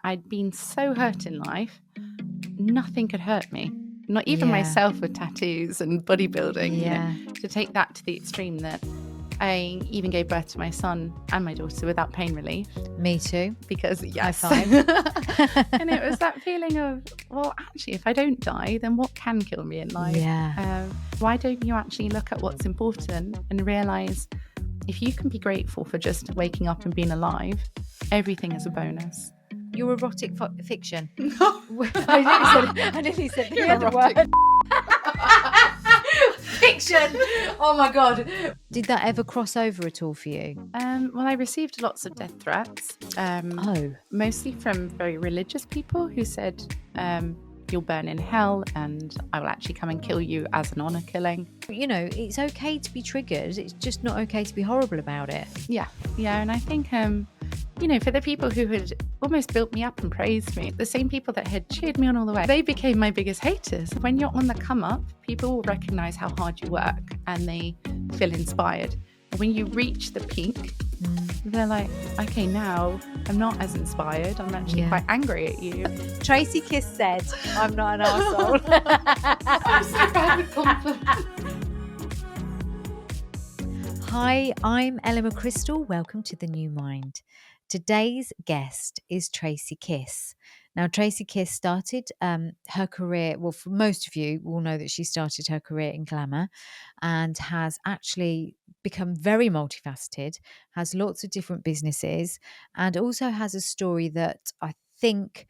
I'd been so hurt in life, nothing could hurt me. Not even Yeah. myself with tattoos and bodybuilding. Yeah. You know, to take that to the extreme that I even gave birth to my son and my daughter without pain relief. Me too. Because, yes. High five. And it was that feeling of, well, actually, if I don't die, then what can kill me in life? Yeah. Why don't you actually look at what's important and realise if you can be grateful for just waking up and being alive, everything is a bonus. Your erotic fiction. I nearly said the other word. Fiction. Oh my God. Did that ever cross over at all for you? Well, I received lots of death threats. Mostly from very religious people who said, you'll burn in hell and I will actually come and kill you as an honour killing. You know, it's okay to be triggered. It's just not okay to be horrible about it. Yeah. And I think, you know, for the people who had almost built me up and praised me, the same people that had cheered me on all the way, they became my biggest haters. When you're on the come up, people will recognise how hard you work and they feel inspired. When you reach the peak, they're like, okay, now I'm not as inspired. I'm actually quite angry at you. Tracy Kiss said, I'm not an arsehole. I'm so bad with compliments. Hi, I'm Ella McCrystal. Welcome to The New Mind. Today's guest is Tracy Kiss. Now, Tracy Kiss started her career, well, for most of you will know that she started her career in glamour and has actually become very multifaceted, has lots of different businesses, and also has a story that I think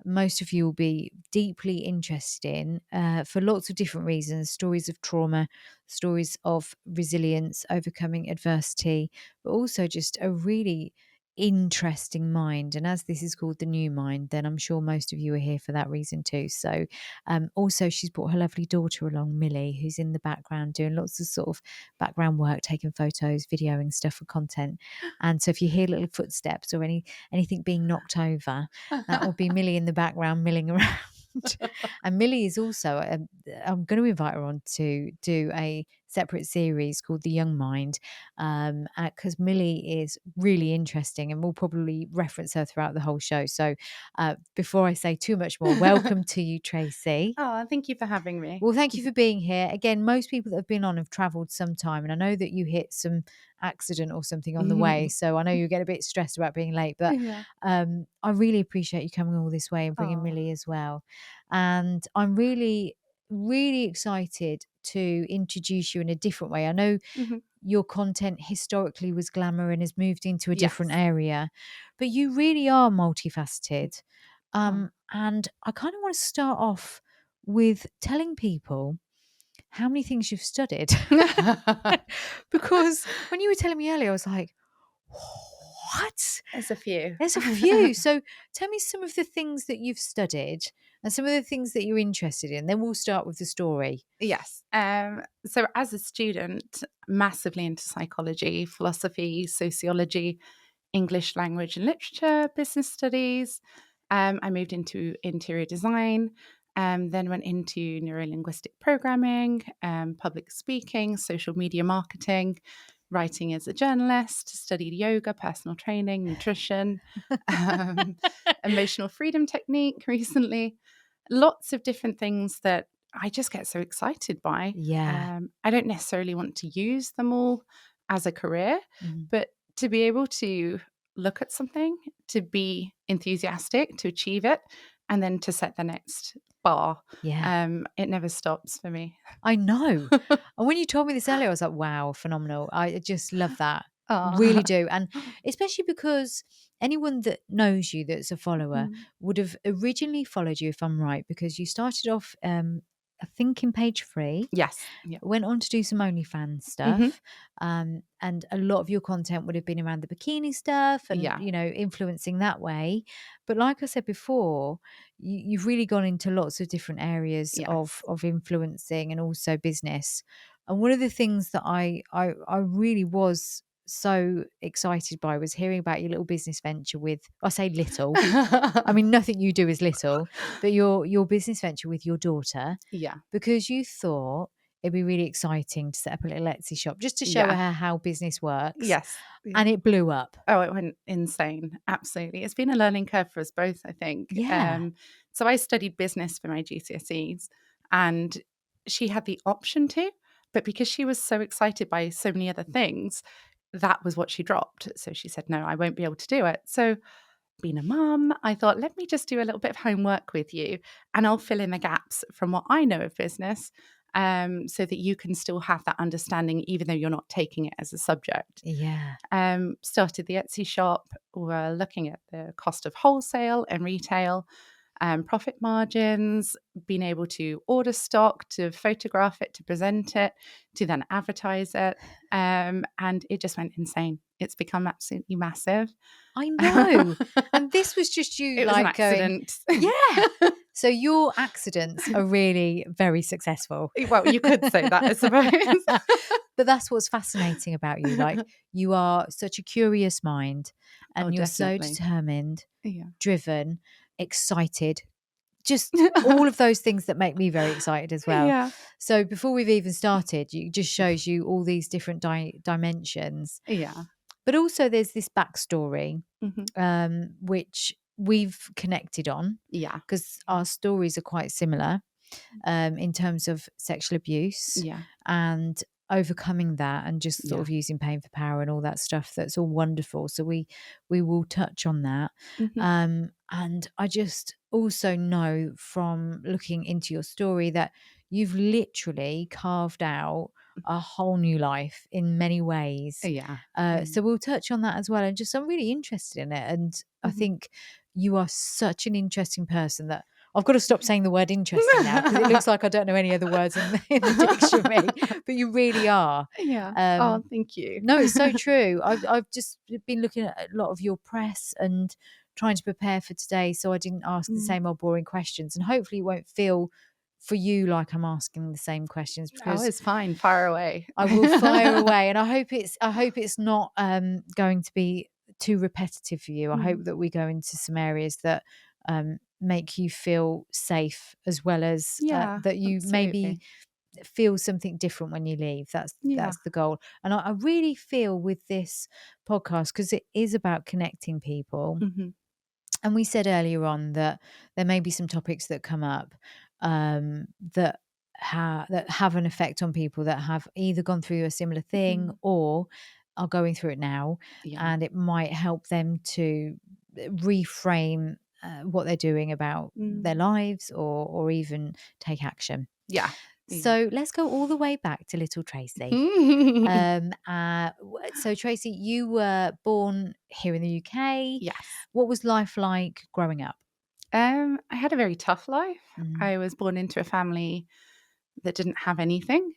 most of you will be deeply interested in for lots of different reasons. Stories of trauma, stories of resilience, overcoming adversity, but also just a really interesting mind. And as this is called The New Mind, then I'm sure most of you are here for that reason too. So also she's brought her lovely daughter along, Millie, who's in the background doing lots of sort of background work, taking photos, videoing stuff for content. And so if you hear little footsteps or anything being knocked over, that will be Millie in the background milling around. And Millie is also, I'm going to invite her on to do a separate series called The Young Mind, because Millie is really interesting and we'll probably reference her throughout the whole show. So before I say too much more, welcome to you, Tracy. Oh, thank you for having me. Well, thank you for being here. Again, most people that have been on have travelled some time, and I know that you hit some accident or something on the way, so I know you get a bit stressed about being late, but I really appreciate you coming all this way and bringing Millie as well. And I'm really, really excited to introduce you in a different way. I know your content historically was glamour and has moved into a different area, but you really are multifaceted. And I kind of want to start off with telling people how many things you've studied. Because when you were telling me earlier, I was like, what? There's a few. So tell me some of the things that you've studied and some of the things that you're interested in. Then we'll start with the story. Yes. So as a student, massively into psychology, philosophy, sociology, English language and literature, business studies. I moved into interior design, then went into neuro-linguistic programming, public speaking, social media marketing, writing as a journalist, studied yoga, personal training, nutrition, emotional freedom technique recently. Lots of different things that I just get so excited by. Yeah. I don't necessarily want to use them all as a career, but to be able to look at something, to be enthusiastic, to achieve it, and then to set the next bar. It never stops for me. I know. And when you told me this earlier, I was like, wow, phenomenal. I just love that. Really do. And especially because anyone that knows you that's a follower would have originally followed you, if I'm right, because you started off I think in Page Free. Yes. Went on to do some OnlyFans stuff. And a lot of your content would have been around the bikini stuff and, you know, influencing that way. But like I said before, you've really gone into lots of different areas of influencing and also business. And one of the things that I really was so excited by was hearing about your little business venture with, I say little, I mean, nothing you do is little, but your business venture with your daughter. Yeah. Because you thought, it'd be really exciting to set up a little Etsy shop just to show Yeah. her how business works. Yes. Yeah. And it blew up. Oh, it went insane. Absolutely. It's been a learning curve for us both, I think. Yeah. So I studied business for my GCSEs, and she had the option to, but because she was so excited by so many other things, that was what she dropped. So she said, no, I won't be able to do it. So being a mum, I thought, let me just do a little bit of homework with you and I'll fill in the gaps from what I know of business, so that you can still have that understanding, even though you're not taking it as a subject. Yeah. Started the Etsy shop. We're looking at the cost of wholesale and retail, profit margins, being able to order stock, to photograph it, to present it, to then advertise it. And it just went insane. It's become absolutely massive. I know. And this was just you It was an like going, accident. yeah. So your accidents are really very successful. Well, you could say that, I suppose. But that's what's fascinating about you. Like, you are such a curious mind Oh, and you're so definitely. determined, Yeah. driven, excited, just all of those things that make me very excited as well. Yeah. So before we've even started, it just shows you all these different dimensions. Yeah. But also there's this backstory, Hmm. which we've connected on Yeah. because our stories are quite similar, in terms of sexual abuse Yeah. and overcoming that, and just sort Yeah. of using pain for power and all that stuff. That's all wonderful. So we will touch on that. Hmm. And I just also know from looking into your story that you've literally carved out a whole new life in many ways. Yeah. So we'll touch on that as well. And just I'm really interested in it. And I Mhm. think you are such an interesting person that I've got to stop saying the word interesting now because it looks like I don't know any other words in the dictionary, but you really are. Yeah. Oh, Um, thank you. no, it's so true. I've just been looking at a lot of your press and trying to prepare for today, so I didn't ask the Mm. same old boring questions. And hopefully, it won't feel for you like I'm asking the same questions, Oh, because it's fine. Fire away. I will fire away. And I hope it's not going to be too repetitive for you. I Mm. hope that we go into some areas that make you feel safe, as well as Yeah, that you maybe absolutely. feel something different when you leave. That's Yeah. that's the goal. And I really feel with this podcast, because it is about connecting people. Mhm. And we said earlier on that there may be some topics that come up, that that have an effect on people that have either gone through a similar thing Mhm. or are going through it now, Yeah. and it might help them to reframe what they're doing about their Mm. lives, or even take action. Yeah. Yeah. So let's go all the way back to little Tracy. So Tracy, you were born here in the UK. Yes. What was life like growing up? I had a very tough life. Mm. I was born into a family that didn't have anything,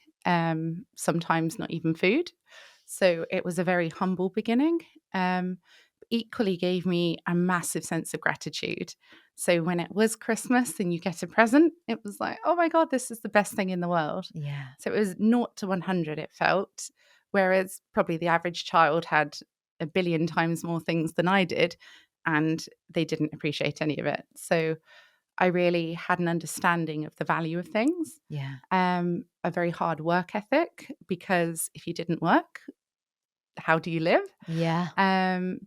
sometimes not even food. So it was a very humble beginning. Um, Equally gave me a massive sense of gratitude. So when it was Christmas and you get a present, it was like, oh my God, this is the best thing in the world. Yeah. So it was 0 to 100, it felt, whereas probably the average child had a billion times more things than I did, and they didn't appreciate any of it. So I really had an understanding of the value of things, Yeah. a very hard work ethic, because if you didn't work, how do you live? Yeah.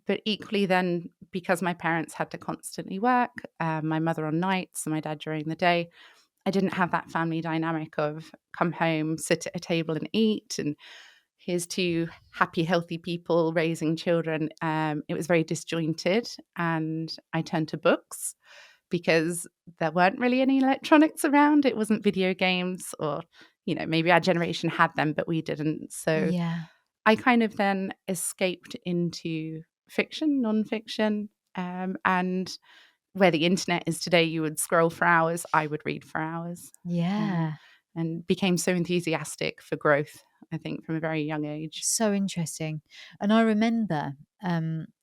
But equally, then, because my parents had to constantly work, my mother on nights and my dad during the day, I didn't have that family dynamic of come home, sit at a table and eat, and here's two happy, healthy people raising children. It was very disjointed, and I turned to books because there weren't really any electronics around. It wasn't video games, or, maybe our generation had them, but we didn't. So Yeah. I kind of then escaped into fiction, nonfiction, and where the internet is today, you would scroll for hours, I would read for hours, um, Yeah. and became so enthusiastic for growth, I think, from a very young age. So interesting. And I remember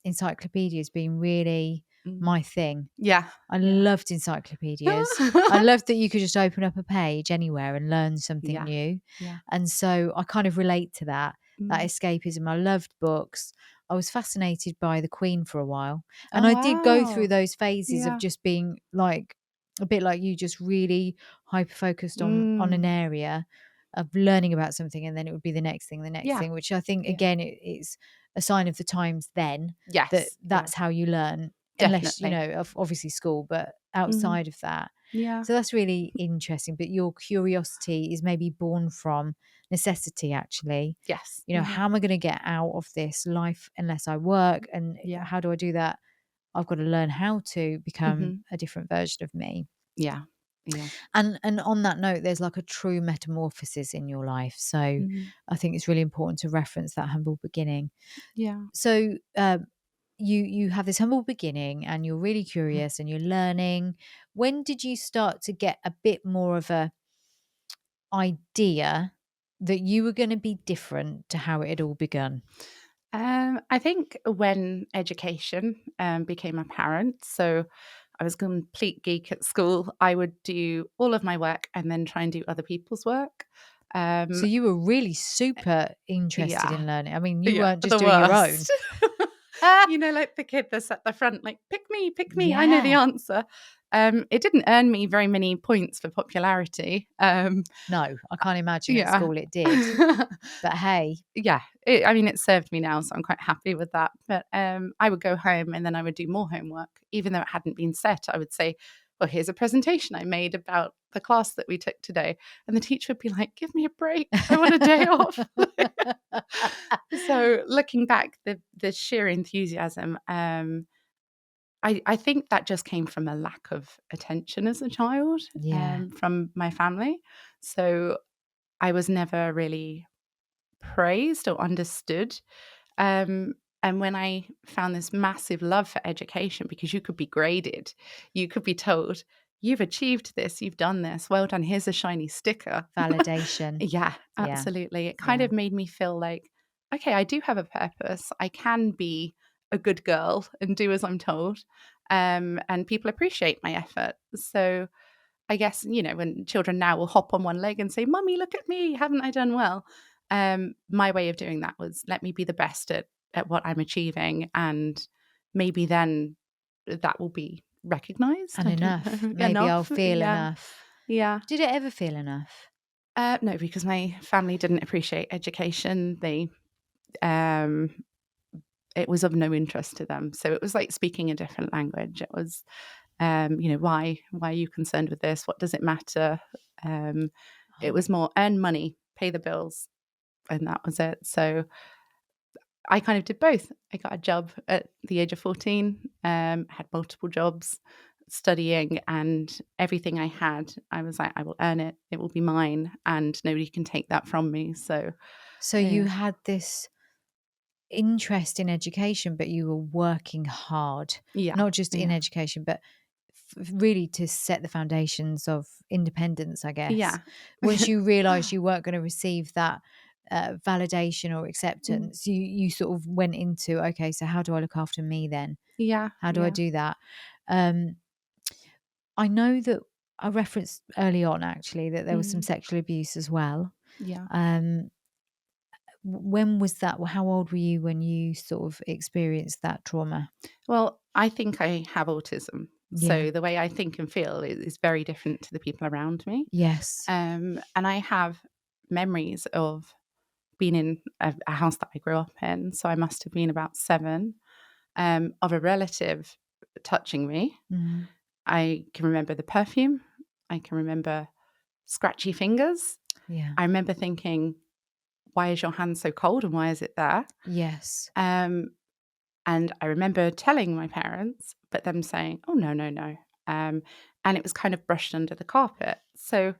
encyclopedias being really Mm. my thing. Yeah, I yeah. loved encyclopedias. I loved that you could just open up a page anywhere and learn something Yeah, new. yeah. And so I kind of relate to that Mm. escapism. I loved books. I was fascinated by the Queen for a while. And Oh, I did go through wow. those phases of Yeah. just being like a bit like you, just really hyper focused on an Mm. area. of learning about something, and then it would be the next thing, Yeah. which I think Yeah. again it's a sign of the times then that Yes. Yeah. that's how you learn, unless Definitely. obviously school, but Mhm. outside of that. Yeah. So that's really interesting. But your curiosity is maybe born from necessity, actually. Yes. How Yeah. am I going to get out of this life unless I work? And Yeah. how do I do that? I've got to learn how to become Mhm. a different version of me. Yeah. Yeah. And on that note, there's like a true metamorphosis in your life. So Mhm. I think it's really important to reference that humble beginning. Yeah. So you have this humble beginning, and you're really Mhm. curious, and you're learning. When did you start to get a bit more of a idea that you were going to be different to how it had all begun? I think when education became apparent, so I was a complete geek at school. I would do all of my work and then try and do other people's work. So Um, you were really super interested yeah, in learning. I mean, you yeah, weren't just the doing your own. worst. Like the kid that's at the front, like, pick me, I know the Yeah. answer. It didn't earn me very many points for popularity. No, I can't imagine at Yeah. school it did. But hey, Yeah, I mean, it served me now, so I'm quite happy with that. But I would go home and then I would do more homework, even though it hadn't been set. I would say, "Well, here's a presentation I made about the class that we took today," and the teacher would be like, "Give me a break! I want a day off." So, looking back, the sheer enthusiasm, I think that just came from a lack of attention as a child, yeah, from my family. So I was never really praised or understood. Um, and when I found this massive love for education, because you could be graded, you could be told, "You've achieved this, you've done this, well done, here's a shiny sticker." validation. Yeah, Yeah, absolutely. It kind yeah. of made me feel like, okay, I do have a purpose. I can be a good girl and do as I'm told. And people appreciate my effort. So I guess, when children now will hop on one leg and say, "Mummy, look at me, haven't I done well?" My way of doing that was, let me be the best at what I'm achieving, and maybe then that will be recognized. And I don't enough. know. Maybe I'll Enough. feel Yeah. enough. Yeah. Did it ever feel enough? No, because my family didn't appreciate education. Um, it was of no interest to them. So it was like speaking a different language. It was, why are you concerned with this? What does it matter? Um, it Oh, was more earn money, pay the bills, and that was it. So I kind of did both. I got a job at the age of 14, had multiple jobs, studying, and everything I had, I was like, I will earn it. It will be mine, and nobody can take that from me. So, so you yeah, had this interest in education, but you were working hard, yeah, not just in yeah, education, but really to set the foundations of independence, I guess. yeah, Once you realized you weren't going to receive that validation or Mm, acceptance, you sort of went into, okay, so how do I look after me then? yeah, How do I yeah, do that? Um, I know that I referenced early on actually that there was some mm, sexual abuse as well. yeah. Um, when was that? How old were you when you sort of experienced that trauma? Well, I think I have autism. Yeah. So the way I think and feel is very different to the people around me. Yes. And I have memories of being in a house that I grew up in. So I must have been about 7, of a relative touching me. Mm. I can remember the perfume. I can remember scratchy fingers. Yeah. I remember thinking, why is your hand so cold and why is it there? Yes. Um, And I remember telling my parents, but them saying, "Oh, no, no, no." And it was kind of brushed under the carpet. So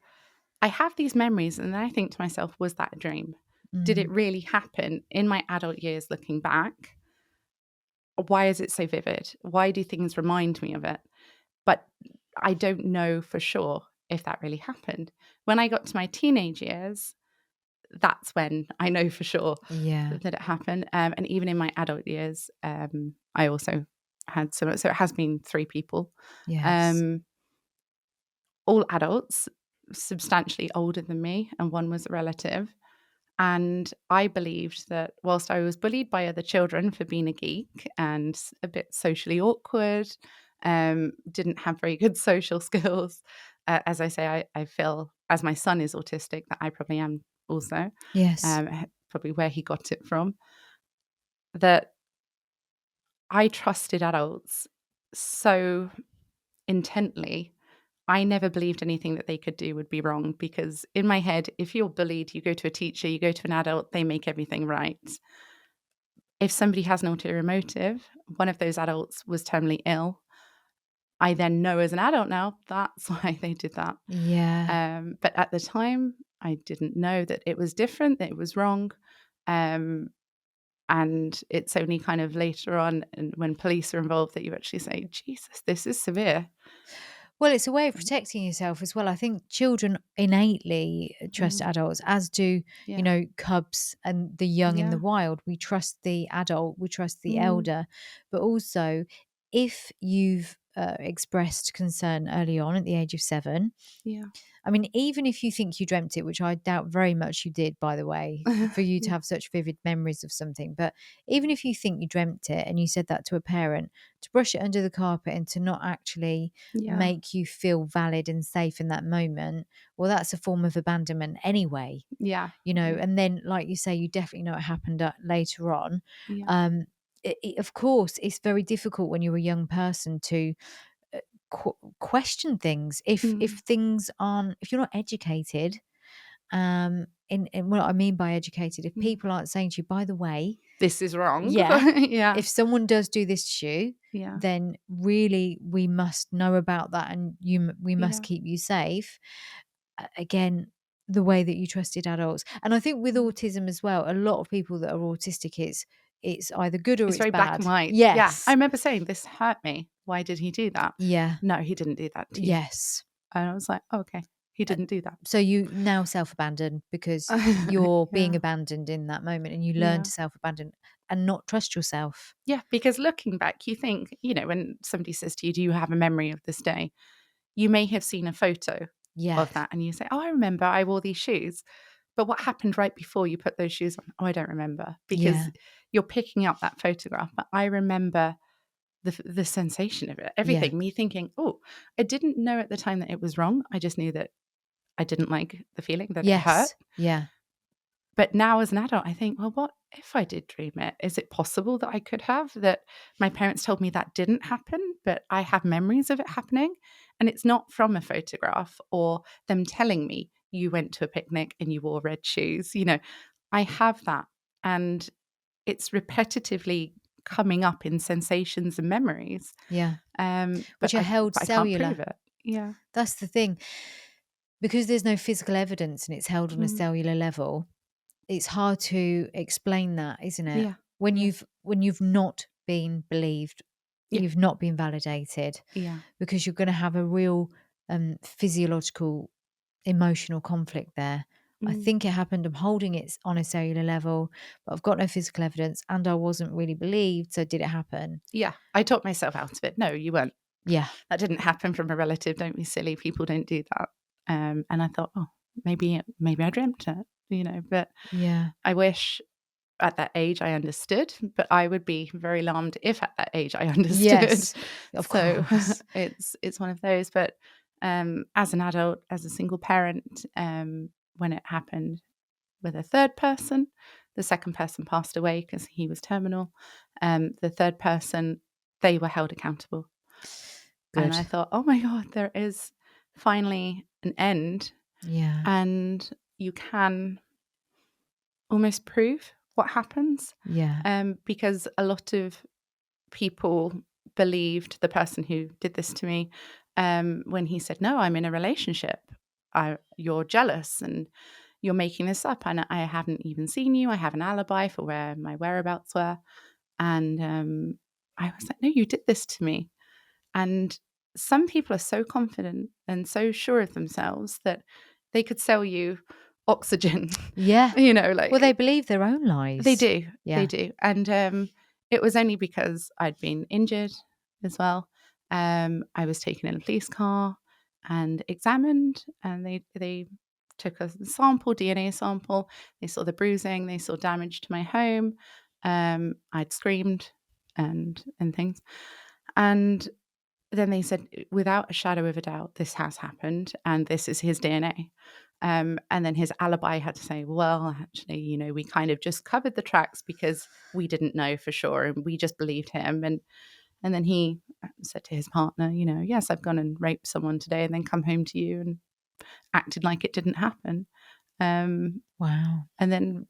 I have these memories, and then I think to myself, was that a dream? Did it Mm. really happen in my adult years looking back? Why is it so vivid? Why do things remind me of it? But I don't know for sure if that really happened. When I got to my teenage years, that's when I know for sure Yeah. that it happened. And even in my adult years, I also had some. So it has been 3 people, Yes. um, all adults, substantially older than me, and one was a relative. And I believed that whilst I was bullied by other children for being a geek and a bit socially awkward, didn't have very good social skills, as I say, I feel as my son is autistic, that I probably am also, Yes. probably where he got it from, that I trusted adults so intently. I never believed anything that they could do would be wrong, because in my head, if you're bullied, you go to a teacher, you go to an adult, they make everything right. If somebody has an ulterior motive, one of those adults was terminally ill, I then know as an adult now that's why they did that. Yeah. But at the time, I didn't know that it was different, that it was wrong. Um, and it's only kind of later on, and when police are involved, that you actually say, Jesus, this is severe. Well, it's a way of So, protecting yourself as well. I think children innately trust mm, adults, as do, yeah, cubs and the young in the yeah, wild. We trust the adult, we trust the mm, elder. But also, if you've expressed concern early on at the age of 7, yeah, I mean, even if you think you dreamt it, which I doubt very much you did, by the way, for you to yeah, have such vivid memories of something, but even if you think you dreamt it and you said that to a parent, to brush it under the carpet and to not actually yeah, make you feel valid and safe in that moment, well, that's a form of abandonment anyway, yeah, yeah, and then, like you say, you definitely know it happened later on. yeah, Um, of course, it's very difficult when you're a young person to uh, question things if mm, things aren't, if you're not educated, in what I mean by educated, if mm. people aren't saying to you, by the way, This is wrong. yeah, Yeah, if someone does do this to you, yeah, then really we must know about that, and we must yeah, keep you safe. Again, the way that you trusted adults, and I think with mm. autism as well, a lot of people that are autistic, it's either good or It's it's very black and bad. white. Yeah, I Yes. remember saying, "This hurt me. Why did he do that?" Yeah. "No, he didn't do that to you." Yes. And I was like, "Oh, okay, he Uh, didn't do that." so you now self-abandon because you're being Yeah, abandoned in that moment, and you learn yeah. to self-abandon and not trust yourself. Yeah, because looking back, you think, when somebody says to you, "Do you have a memory of this day?" You may have seen a photo of Yes. that and you say, "Oh, I remember I wore these shoes." But what happened right before you put those shoes on? Oh, I don't remember, because Yeah. you're picking up that photograph. But I remember the sensation of it, Yeah. everything. Me thinking, "Oh, I didn't know at the time that it was wrong. I just knew that I didn't like the feeling, that it hurt." Yes. Yeah. But now as an adult, I think, well, what if I did dream it? Is it possible that I could have? That my parents told me that didn't happen, but I have memories of it happening. And it's not from a photograph or them telling me you went to a picnic and you wore red shoes. I have that. And it's repetitively coming up in sensations and memories. Yeah. But Which are held I can't prove cellular. it. Yeah. That's the thing. Because there's no physical evidence and it's held on a Mm. cellular level, it's hard to explain that, isn't it? Yeah. When Yeah. you've not been believed, Yeah. you've not been validated, Yeah. because you're going to have a real physiological, emotional conflict there. I Mm. think it happened. I'm holding it on a cellular level, but I've got no physical evidence, and I wasn't really believed. So did it happen? Yeah. I talked myself out of it. No, you weren't. Yeah, That didn't happen from a relative. Don't be silly. People don't do that. And I thought, oh, maybe I dreamt it. But yeah, I wish at that age I understood. But I would be very alarmed if at that age I understood. yes, of So course, it's one of those. But as an adult, as a single parent, when it happened with a third person, the second person passed away because he was terminal. The third person, they were held accountable. And good. I thought, oh my God, there is finally an end. Yeah, And you can almost prove what happens. yeah, Because a lot of people believed the person who did this to me, when he said, no, I'm in a relationship. You're jealous and you're making this up. And I haven't even seen you. I have an alibi for where my whereabouts were. And I was like, no, you did this to me. And some people are so confident and so sure of themselves that they could sell you oxygen, yeah. Well, they like believe their own they lies. do. They Yeah, do. And it was only because I'd been injured as well. I was taken in a police car and examined, and they took a sample, DNA sample. They saw the bruising, they saw damage to my home. I'd screamed and things. And then they said, without a shadow of a doubt, this has happened and this is his DNA. And then his alibi had to say, well, actually, we kind of just covered the tracks because we didn't know for sure and we just believed him. And then he said to his partner, yes, I've gone and raped someone today and then come home to you and acted like it didn't happen. Wow. And then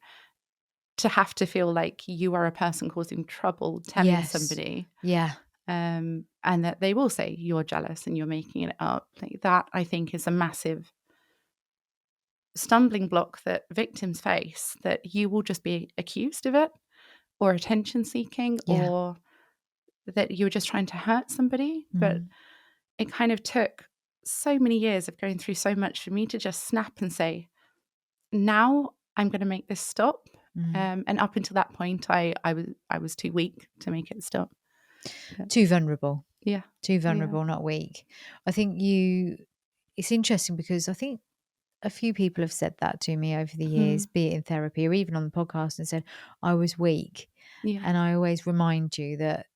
to have to feel like you are a person causing trouble telling somebody. Yeah. And that they will say you're jealous and you're making it up. Like that, I think, is a massive stumbling block that victims face, that you will just be accused of it or attention seeking Yeah. or that you were just trying to hurt somebody. But it kind of took so many years of going through so much for me to just snap and say, now I'm going to make this stop. And up until that point, I was too weak to make it stop. But, Too vulnerable. yeah. Too vulnerable, not weak. I think it's interesting because I think a few people have said that to me over the years, be it in therapy or even on the podcast, and said I was weak. Yeah. And I always remind you that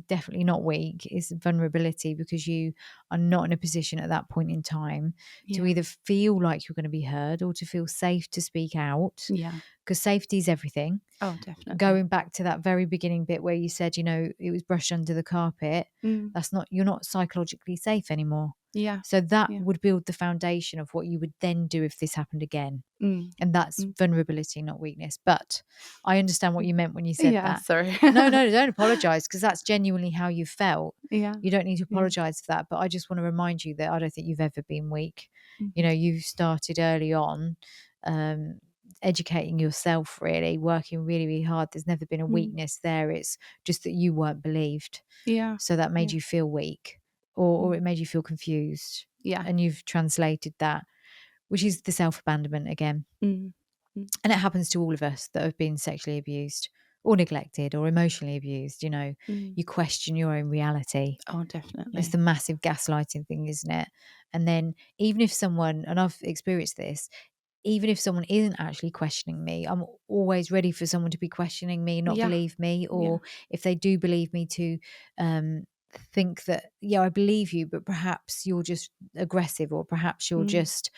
definitely not weak is vulnerability, because you are not in a position at that point in time to either feel like you're going to be heard or to feel safe to speak out. Yeah. Because safety is everything. Oh, definitely. Going back to that very beginning bit where you said, it was brushed under the carpet. You're not psychologically safe anymore. Yeah. So that would build the foundation of what you would then do if this happened again. And that's vulnerability, not weakness. But I understand what you meant when you said that. Sorry. No, don't apologize, because that's genuinely how you felt. Yeah. You don't need to apologize for that. But I just want to remind you that I don't think you've ever been weak. You started early on, educating yourself, really working really, really hard. There's never been a weakness there. It's just that you weren't believed. Yeah. So that made you feel weak. Or it made you feel confused. Yeah. And you've translated that, which is the self-abandonment again. And it happens to all of us that have been sexually abused or neglected or emotionally abused. You question your own reality. Oh, definitely. It's the massive gaslighting thing, isn't it? And then even if someone, and I've experienced this, even if someone isn't actually questioning me, I'm always ready for someone to be questioning me, not believe me, or if they do believe me, to think that, I believe you, but perhaps you're just aggressive, or perhaps you're just,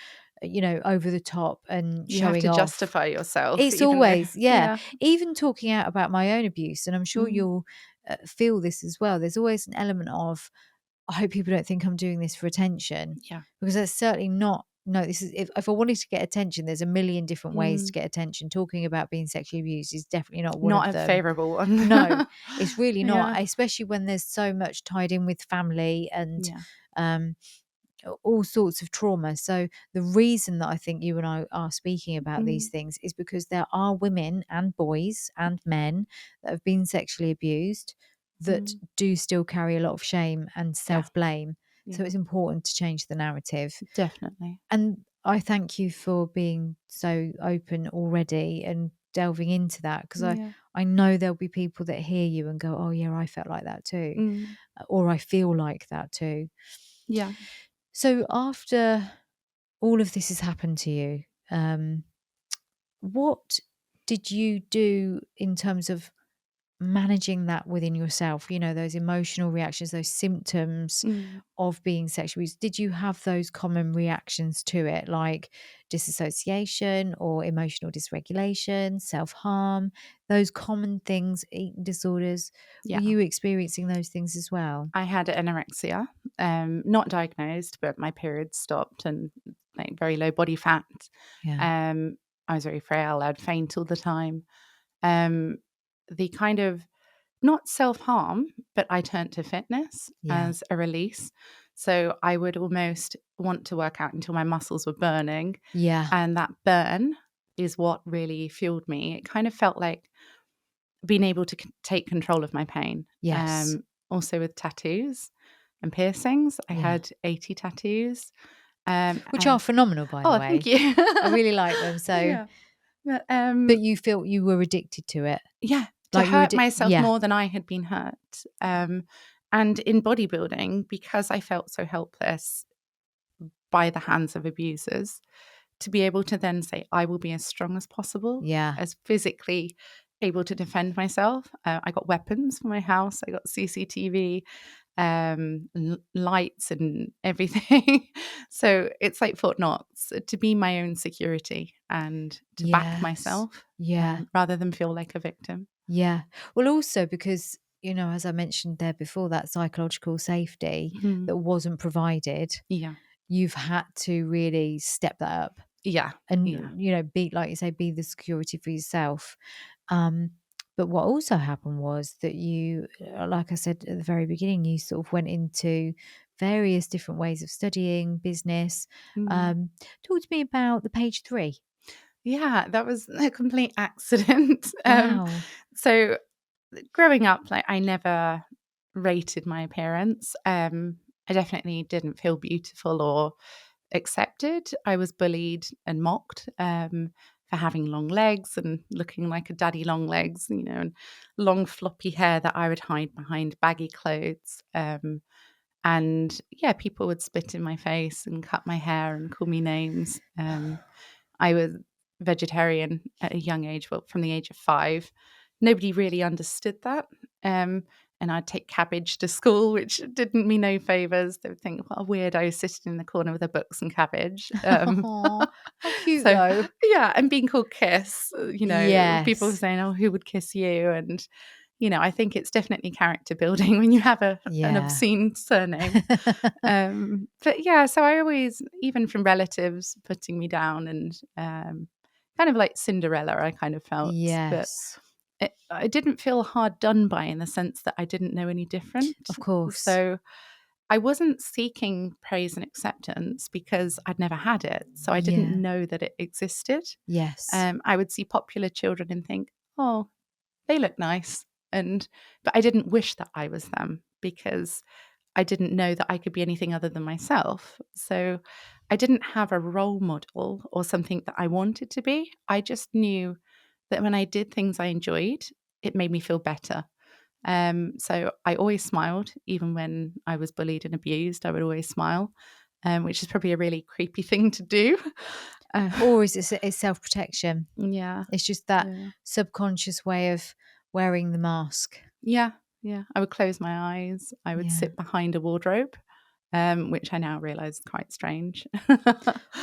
over the top and you showing have to off. justify yourself. It's always, even talking out about my own abuse, and I'm sure you'll feel this as well. There's always an element of, I hope people don't think I'm doing this for attention. Yeah. Because that's certainly not. No, this is, if I wanted to get attention, there's a million different ways to get attention. Talking about being sexually abused is definitely not one of them. Not a favourable one. No, it's really not, especially when there's so much tied in with family and all sorts of trauma. So the reason that I think you and I are speaking about these things is because there are women and boys and men that have been sexually abused that do still carry a lot of shame and self-blame. So it's important to change the narrative. Definitely. And I thank you for being so open already and delving into that, because I know there'll be people that hear you and go, oh yeah, I felt like that too. Or I feel like that too. Yeah. So after all of this has happened to you, what did you do in terms of managing that within yourself? Those emotional reactions, those symptoms of being sexually abused. Did you have those common reactions to it, like disassociation or emotional dysregulation, self-harm, those common things, eating disorders? Yeah. Were you experiencing those things as well? I had anorexia, not diagnosed, but my periods stopped and like very low body fat. Yeah. I was very frail. I'd faint all the time. The kind of not self-harm, but I turned to fitness as a release. So I would almost want to work out until my muscles were burning. Yeah. And that burn is what really fueled me. It kind of felt like being able to take control of my pain. Yes. Also with tattoos and piercings. I had 80 tattoos. Which are phenomenal, by the way. Thank you. I really like them. So, but you felt you were addicted to it. Yeah. Like to hurt myself more than I had been hurt. And in bodybuilding, because I felt so helpless by the hands of abusers, to be able to then say, I will be as strong as possible, as physically able to defend myself. I got weapons for my house. I got CCTV. lights and everything. So it's like Fort Knox, to be my own security and to back Yes. myself, Yeah. rather than feel like a victim. Yeah. Well, also because, as I mentioned there before, that psychological safety Mhm. that wasn't provided, Yeah. you've had to really step that up Yeah. and, Yeah. be, like you say, be the security for yourself. Um, but what also happened was that you, like I said at the very beginning, you sort of went into various different ways of studying business. Mm. Um, Talk to me about the page three. Yeah, that was a complete accident. Wow. So growing up, like, I never rated my appearance. I definitely didn't feel beautiful or accepted. I was bullied and mocked, for having long legs and looking like a daddy long legs, and long floppy hair that I would hide behind baggy clothes. And yeah, people would spit in my face and cut my hair and call me names. I was vegetarian at a young age, well, from the age of 5. Nobody really understood that. And I'd take cabbage to school, which did me no favors. They would think, what a weirdo sitting in the corner with her books and cabbage. Oh, how cute So, though. yeah, and being called Kiss, people were Yes. saying, oh, who would kiss you? And, I think it's definitely character building when you have an Yeah. obscene surname. But yeah, so I always, even from relatives putting me down and kind of like Cinderella, I kind of felt, but Yes. I didn't feel hard done by in the sense that I didn't know any different. Of course. So I wasn't seeking praise and acceptance because I'd never had it. So I didn't Yeah. know that it existed. Yes. I would see popular children and think, oh, they look nice. But I didn't wish that I was them because I didn't know that I could be anything other than myself. So I didn't have a role model or something that I wanted to be. I just knew that when I did things I enjoyed, it made me feel better. So I always smiled, even when I was bullied and abused. I would always smile, which is probably a really creepy thing to do. Uh, Or is it it's self-protection? yeah, It's just that yeah, subconscious way of wearing the mask. yeah, yeah. I would close my eyes. I would Yeah. sit behind a wardrobe, which I now realize is quite strange.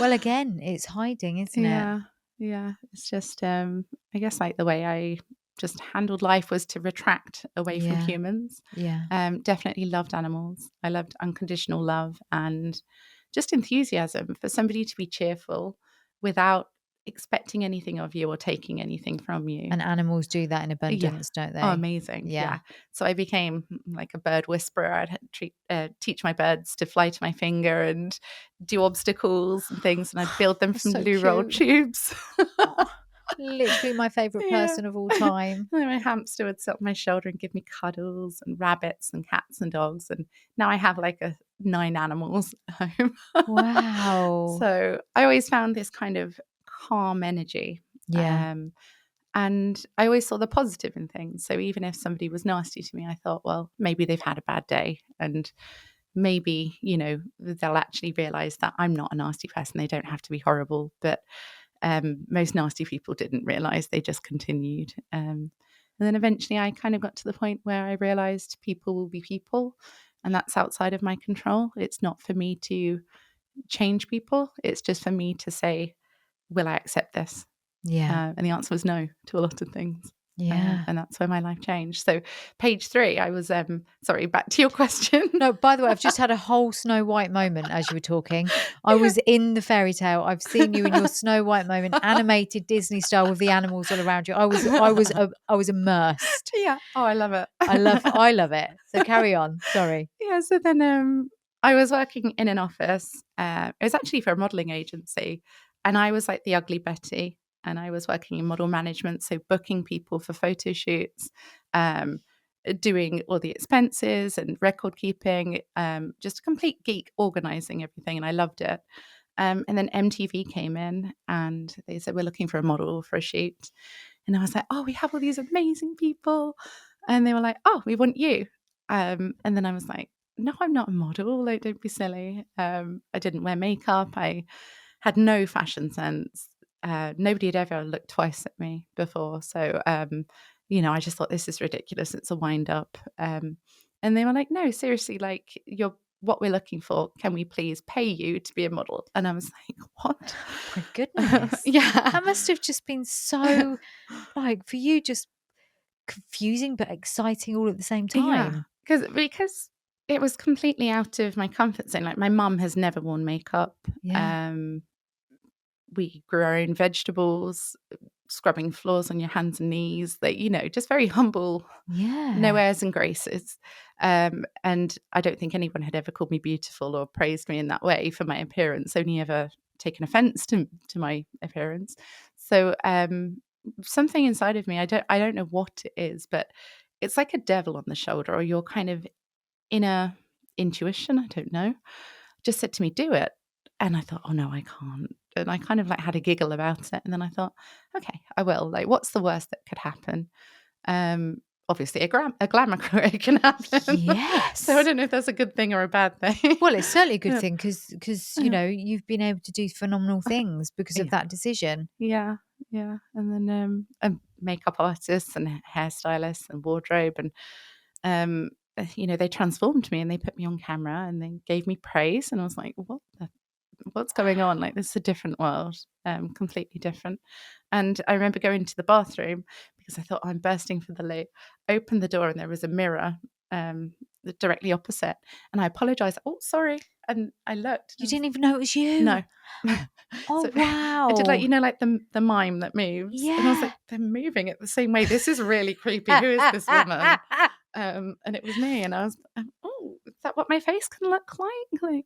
Well, again, it's hiding, isn't it? Yeah, yeah. It's just, I guess, like, the way I just handled life was to retract away from Yeah. humans. Yeah. Definitely loved animals. I loved unconditional love and just enthusiasm for somebody to be cheerful without expecting anything of you or taking anything from you. And animals do that in Yeah. abundance, don't Oh, they? amazing. Yeah. Yeah. So I became like a bird whisperer. Teach my birds to fly to my finger and do obstacles and things, and I'd build them That's from so loo roll cute. tubes. Oh, literally my favourite Yeah. person of all time. And my hamster would sit on my shoulder and give me cuddles, and rabbits and cats and dogs. And now I have like 9 animals at home. Wow. So I always found this kind of calm energy. Yeah. Um, and I always saw the positive in things. So even if somebody was nasty to me, I thought, well, maybe they've had a bad day. And maybe, they'll actually realize that I'm not a nasty person. They don't have to be horrible. But most nasty people didn't realize, they just continued. And then eventually I kind of got to the point where I realized people will be people. And that's outside of my control. It's not for me to change people. It's just for me to say, will I accept this? Yeah. And the answer was no to a lot of things. Yeah. And that's where my life changed. So page 3, I was, sorry, back to your question. No, by the way, I've just had a whole Snow White moment as you were talking. I Yeah. was in the fairy tale. I've seen you in your Snow White moment, animated Disney style with the animals all around you. I was immersed. Yeah. Oh, I love it. I love it. So carry on. Sorry. Yeah. So then I was working in an office. It was actually for a modeling agency. And I was like the ugly Betty. And I was working in model management. So booking people for photo shoots, um, doing all the expenses and record keeping, just a complete geek, organizing everything. And I loved it. And then MTV came in and they said, we're looking for a model for a shoot. And I was like, oh, we have all these amazing people. And they were like, oh, we want you. And then I was like, no, I'm not a model. Like, don't be silly. I didn't wear makeup. I had no fashion sense. Nobody had ever looked twice at me before. So, I just thought, this is ridiculous. It's a wind up. And they were like, no, seriously, like you're what we're looking for. Can we please pay you to be a model? And I was like, what? My goodness. Yeah. That must have just been so, like, for you, just confusing but exciting all at the same Yeah. time. Because it was completely out of my comfort zone. Like my mum has never worn makeup. Yeah. Um, we grew our own vegetables, scrubbing floors on your hands and knees. That just very humble, no Yeah. airs and graces. And I don't think anyone had ever called me beautiful or praised me in that way for my appearance. Only ever taken offense to my appearance. So something inside of me, I don't know what it is, but it's like a devil on the shoulder, or your kind of inner intuition. I don't know. Just said to me, "Do it." And I thought, "Oh no, I can't." And I kind of like had a giggle about it. And then I thought, "Okay, I will. Like, what's the worst that could happen?" Obviously, a glamour career can happen. So I Yes. don't know if that's a good thing or a bad thing. Well, it's certainly a good Yeah. thing because you've been able to do phenomenal things because of Yeah. that decision. Yeah. Yeah. And then a makeup artist and hairstylist and wardrobe and they transformed me and they put me on camera and they gave me praise and I was like, what's going on? Like, this is a different world, completely different. And I remember going to the bathroom because I thought, I'm bursting for the loo. Opened the door and there was a mirror um, directly opposite. And I apologized. Oh, sorry. And I looked. You And I was didn't even know it was you. no. Oh, So I did like, wow. like the mime that moves. And I was Yeah. like, they're moving it the same way. This is really creepy. Who is this woman? And it was me. And I was, oh, is that what my face can look like? And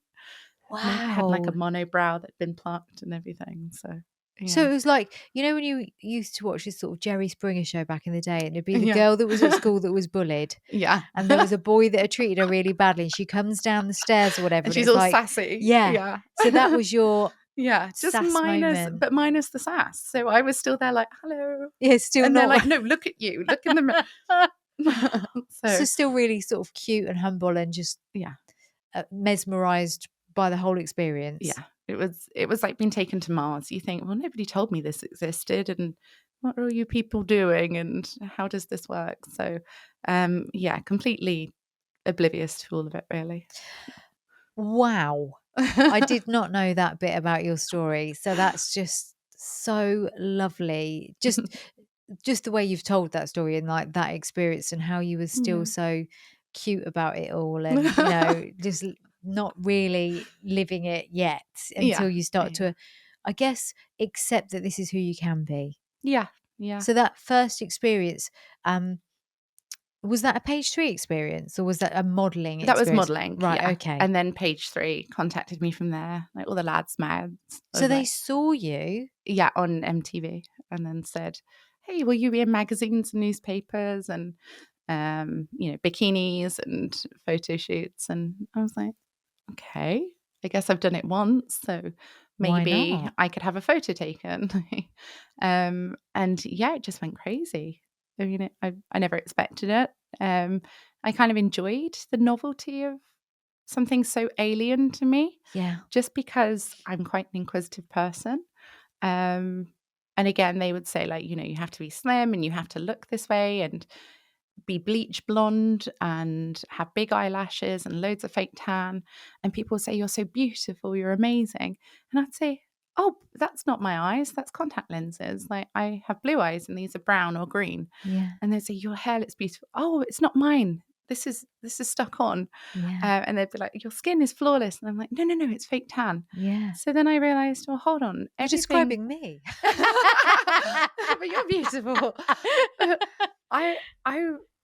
I had like a Wow. monobrow that'd been plucked and everything. So So yeah. it was like, when you used to watch this sort of Jerry Springer show back in the day, and it'd be the Yeah. girl that was at school that was bullied, Yeah. and there was a boy that had treated her really badly, and she comes down the stairs or whatever, And and she's it's all like, sassy. yeah. Yeah. So that was your Yeah. Just sass moment. minus the sass. So I was still there like, hello. Yeah, still And they're not. like, no, look at you. Look in the mirror. So So still really sort of cute and humble and just yeah. mesmerized by the whole experience. Yeah. It was like being taken to Mars. You think, well, nobody told me this existed and what are all you people doing and how does this work? So yeah, completely oblivious to all of it really. Wow. I did not know that bit about your story. So that's just so lovely. Just the way you've told that story and like that experience and how you were still Yeah. so cute about it all and just not really living it yet Yeah. until you start Yeah. to, I guess, accept that this is who you can be. Yeah. Yeah. So that first experience, um, was that a page 3 experience or was that a modeling That was experience? modeling, Right, yeah. okay. And then page 3 contacted me from there, like all the lads mads. I So was they like, saw you. yeah, on MTV, and then said, "Hey, will you be in magazines and newspapers and bikinis and photo shoots?" And I was like, "Okay, I guess I've done it once, so Why maybe not? I could have a photo taken." And yeah, it just went crazy. I mean, I never expected it. I kind of enjoyed the novelty of something so alien to me, Yeah. just because I'm quite an inquisitive person. Um, and again, they would say, like, you have to be slim and you have to look this way and be bleach blonde and have big eyelashes and loads of fake tan. And people would say, "You're so beautiful, you're amazing." And I'd say, "Oh, that's not my eyes, that's contact lenses. Like, I have blue eyes and these are brown or green." Yeah. And they'd say, "Your hair looks beautiful." "Oh, it's not mine. This is stuck on." Yeah. And they'd be like, "Your skin is flawless." And I'm like, "No, no, no, it's fake tan." Yeah. So then I realized, well, hold on, You're everything. describing me. But you're beautiful. I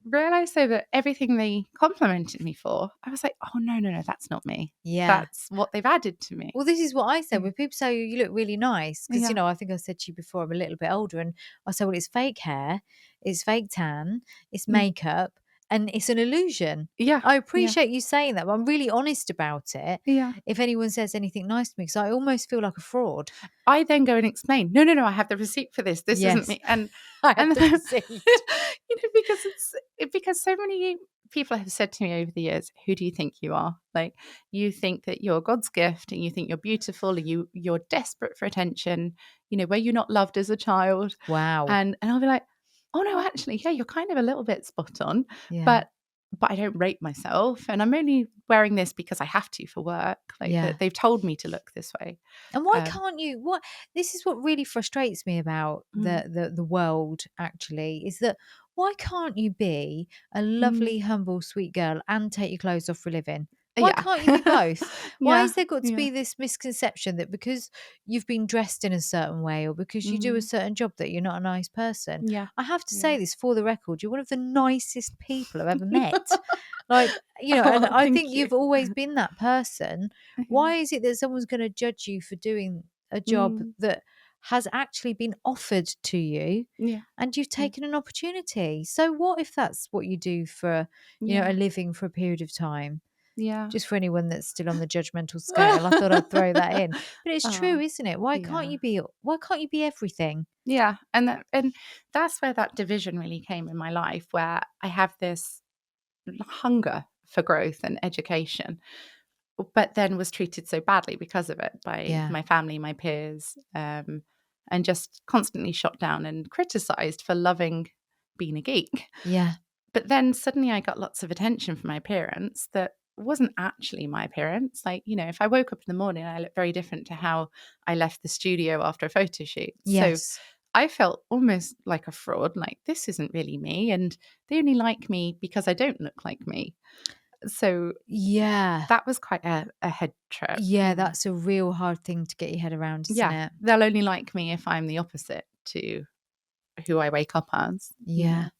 realized though that everything they complimented me for, I was like, oh no, no, no, that's not me. Yeah. That's what they've added to me. Well, this is what I said. Yeah. When people say you look really nice, because, Yeah. I think I said to you before, I'm a little bit older, and I said, well, it's fake hair, it's fake tan, it's Mm. makeup, and it's an illusion. Yeah. I Yeah. appreciate you saying that, but I'm really honest about it. Yeah. If anyone says anything nice to me, because I almost feel like a fraud. I then go and explain, no, no, no, I have the receipt for this. This isn't Yes, me. And I have and the then, receipt. because so many people have said to me over the years, who do you think you are? Like, you think that you're God's gift and you think you're beautiful and you're desperate for attention. Were you not loved as a child? Wow. And I'll be like, oh no, actually, yeah, you're kind of a little bit spot on. Yeah. But but I don't rate myself, and I'm only wearing this because I have to for work. Like Yeah. they've told me to look this way. And why Um, can't you what this is what really frustrates me about mm, the world actually, is that why can't you be a mm, lovely, humble, sweet girl and take your clothes off for a living? Why yeah, can't you be both? Why yeah, has there got to yeah, be this misconception that because you've been dressed in a certain way or because you do a mm, certain job that you're not a nice person? yeah, I have to yeah. say this for the record, you're one of the nicest people I've ever met. Like, and Oh, I think thank you. you've always been that person. Yeah. Why is it that someone's going to judge you for doing a job Mm, that has actually been offered to you yeah, and you've yeah, taken an opportunity? So what if that's what you do for, a yeah, living for a period of time? yeah. Just for anyone that's still on the judgmental scale, I thought I'd throw that in. But it's true, Oh, isn't it? Why can't you be everything? yeah, and that's where that division really came in my life, where I have this hunger for growth and education, but then was treated so badly because of it by Yeah. my family, my peers, and just constantly shot down and criticized for loving being a geek. Yeah. But then suddenly I got lots of attention from my appearance that wasn't actually my appearance. Like, if I woke up in the morning, I looked very different to how I left the studio after a photo shoot. So Yes. I felt almost like a fraud, like this isn't really me. And they only like me because I don't look like me. So Yeah. that was quite a head trip. Yeah, that's a real hard thing to get your head around, isn't Yeah, it? they'll only like me if I'm the opposite to who I wake up as. Yeah.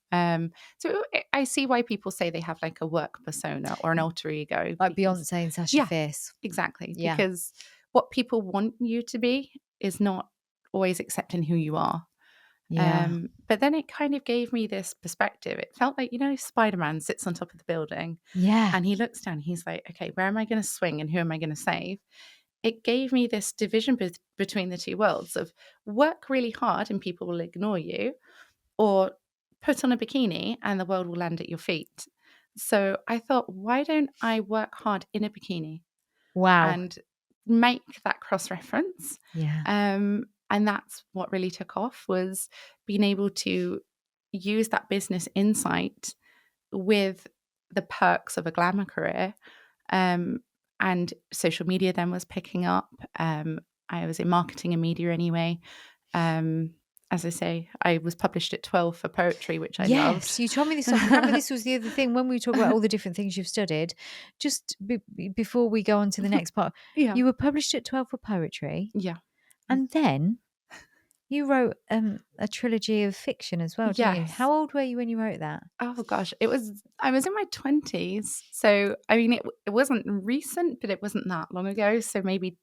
So I see why people say they have like a work persona or an alter ego Like because, Beyonce and Sasha yeah, Fierce. exactly. Yeah. Because what people want you to be is not always accepting who you are. Yeah. But then it kind of gave me this perspective. It felt like, Spider-Man sits on top of the building Yeah. and he looks down. He's like, okay, where am I going to swing and who am I going to save? It gave me this division between the two worlds of work really hard and people will ignore you, or put on a bikini and the world will land at your feet. So I thought, why don't I work hard in a bikini Wow. and make that cross reference? Yeah. And that's what really took off, was being able to use that business insight with the perks of a glamour career. Um, and social media then was picking up. I was in marketing and media anyway. Um, as I say, I was published at 12 for poetry, which I Yes, loved. you told me this. I remember this was the other thing when we talk about all the different things you've studied. Just before we go on to the next part, Yeah. you were published at 12 for poetry, Yeah. and then you wrote a trilogy of fiction as well, didn't you? Yes. How old were you when you wrote that? Oh gosh, I was in my 20s. So, I mean, it wasn't recent, but it wasn't that long ago. So maybe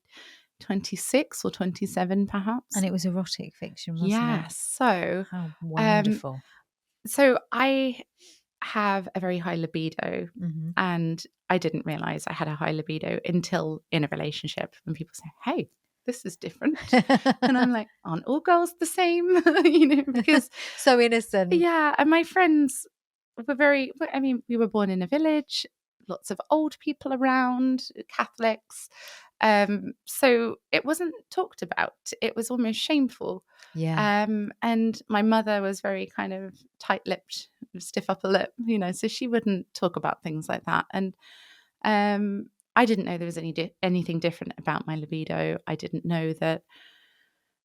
26 or 27, perhaps. And it was erotic fiction, wasn't it? Yes. So, How um, wonderful. so I have a very high libido, Hmm. and I didn't realize I had a high libido until in a relationship when people say, "Hey, this is different." And I'm like, "Aren't all girls the same?" Because So innocent. yeah, and my friends were very, I mean, we were born in a village, lots of old people around, Catholics. So it wasn't talked about. It was almost shameful. Yeah. And my mother was very kind of tight-lipped, stiff upper lip, so she wouldn't talk about things like that. And I didn't know there was anything different about my libido. I didn't know that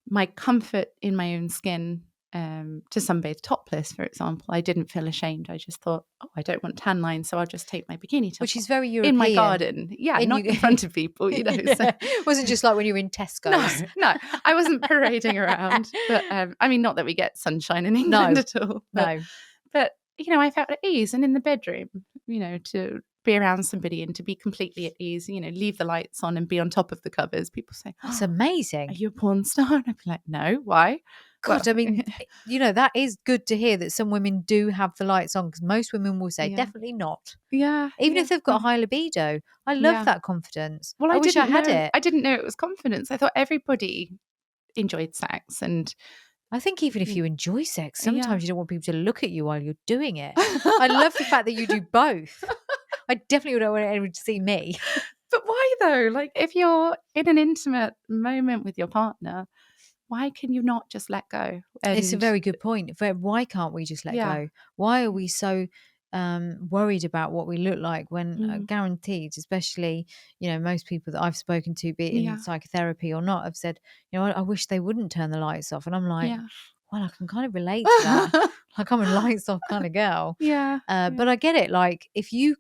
my comfort in my own skin, to sunbathe topless, for example, I didn't feel ashamed. I just thought, oh, I don't want tan lines, so I'll just take my bikini top Which is off very in my European. garden. Yeah, And not you in front of people, So Yeah. It wasn't just like when you were in no, Tesco's. no, I wasn't parading around. But I mean, not that we get sunshine in England No, at all. no. But I felt at ease, and in the bedroom, to be around somebody and to be completely at ease, leave the lights on and be on top of the covers. People say, That's "Oh, are amazing. you a porn star?" And I'd be like, "No, why?" Well, God, I mean, that is good to hear that some women do have the lights on, because most women will say, yeah, definitely not. yeah, Even yeah, if they've got a high libido. I love yeah. that confidence. Well, I wish I had it. I didn't know it was confidence. I thought everybody enjoyed sex, and I think even if mm, you enjoy sex, yeah. sometimes you don't want people to look at you while you're doing it. I love the fact that you do both. I definitely don't want anyone to see me. But why though? Like, if you're in an intimate moment with your partner, why can you not just let go? It's a And very good point. Why can't we just let yeah, go? Why are we so worried about what we look like, when Mm. guaranteed, especially, most people that I've spoken to, be it in Yeah. psychotherapy or not, have said, I wish they wouldn't turn the lights off. And I'm like, Yeah. well, I can kind of relate to that. Like, I'm a lights off kind of girl. Yeah. Yeah. But I get it. Like, if you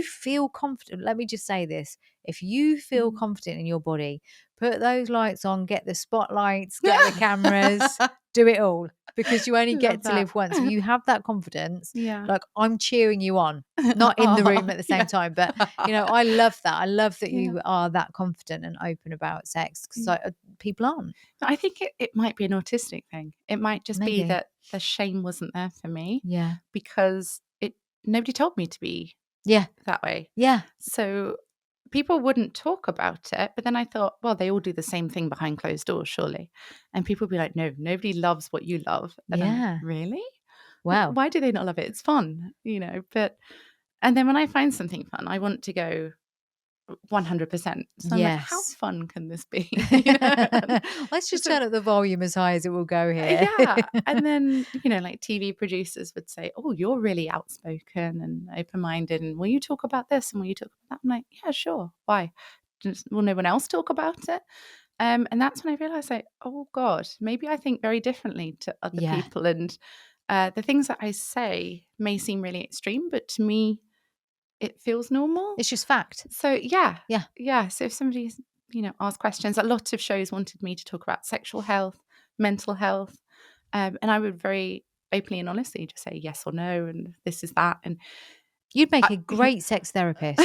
feel confident, let me just say this: if you feel Mm. confident in your body, put those lights on, get the spotlights, get the cameras, do it all, because you only Love get to that. live once. If you have that confidence, Yeah. like, I'm cheering you on, not in the Oh, room at the same yeah. time, but I love that. I love that Yeah. you are that confident and open about sex, because Yeah. people aren't. I think it might be an autistic thing. It might just be Maybe. that the shame wasn't there for me Yeah. because nobody told me to be Yeah. that way. Yeah. So people wouldn't talk about it. But then I thought, well, they all do the same thing behind closed doors, surely. And people would be like, no, nobody loves what you love. And I'm like, Yeah. really? Wow. Why do they not love it? It's fun, But and then when I find something fun, I want to go 100%. So I'm like, how Yes. fun can this be? And Let's just so turn up the volume as high as it will go here. yeah. And then, like TV producers would say, oh, you're really outspoken and open minded. And will you talk about this? And will you talk about that? I'm like, yeah, sure. Why? Will no one else talk about it? And that's when I realized, like, oh, God, maybe I think very differently to other Yeah. people. And the things that I say may seem really extreme, but to me, it feels normal. It's just fact. So yeah, Yeah. yeah. So if somebody's, asks questions, a lot of shows wanted me to talk about sexual health, mental health, and I would very openly and honestly just say yes or no, and this is that, and You'd make I, a great sex therapist,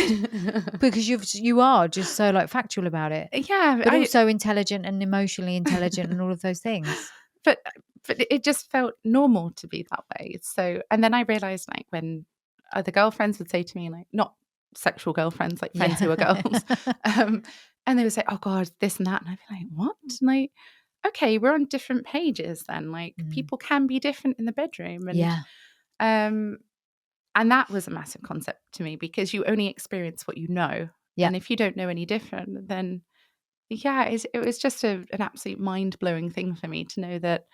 because you are just so, like, factual about it, yeah, but also intelligent and emotionally intelligent and all of those things. but it just felt normal to be that way. So, and then I realized, like, when other girlfriends would say to me, like, not sexual girlfriends, like friends who Yeah. are girls, um, and they would say, "Oh God, this and that," and I'd be like, "What?" And like, okay, we're on different pages then. Like, Mm. people can be different in the bedroom, um, and that was a massive concept to me because you only experience what you know, Yeah. and if you don't know any different, then yeah, it was just an absolute mind blowing thing for me to know that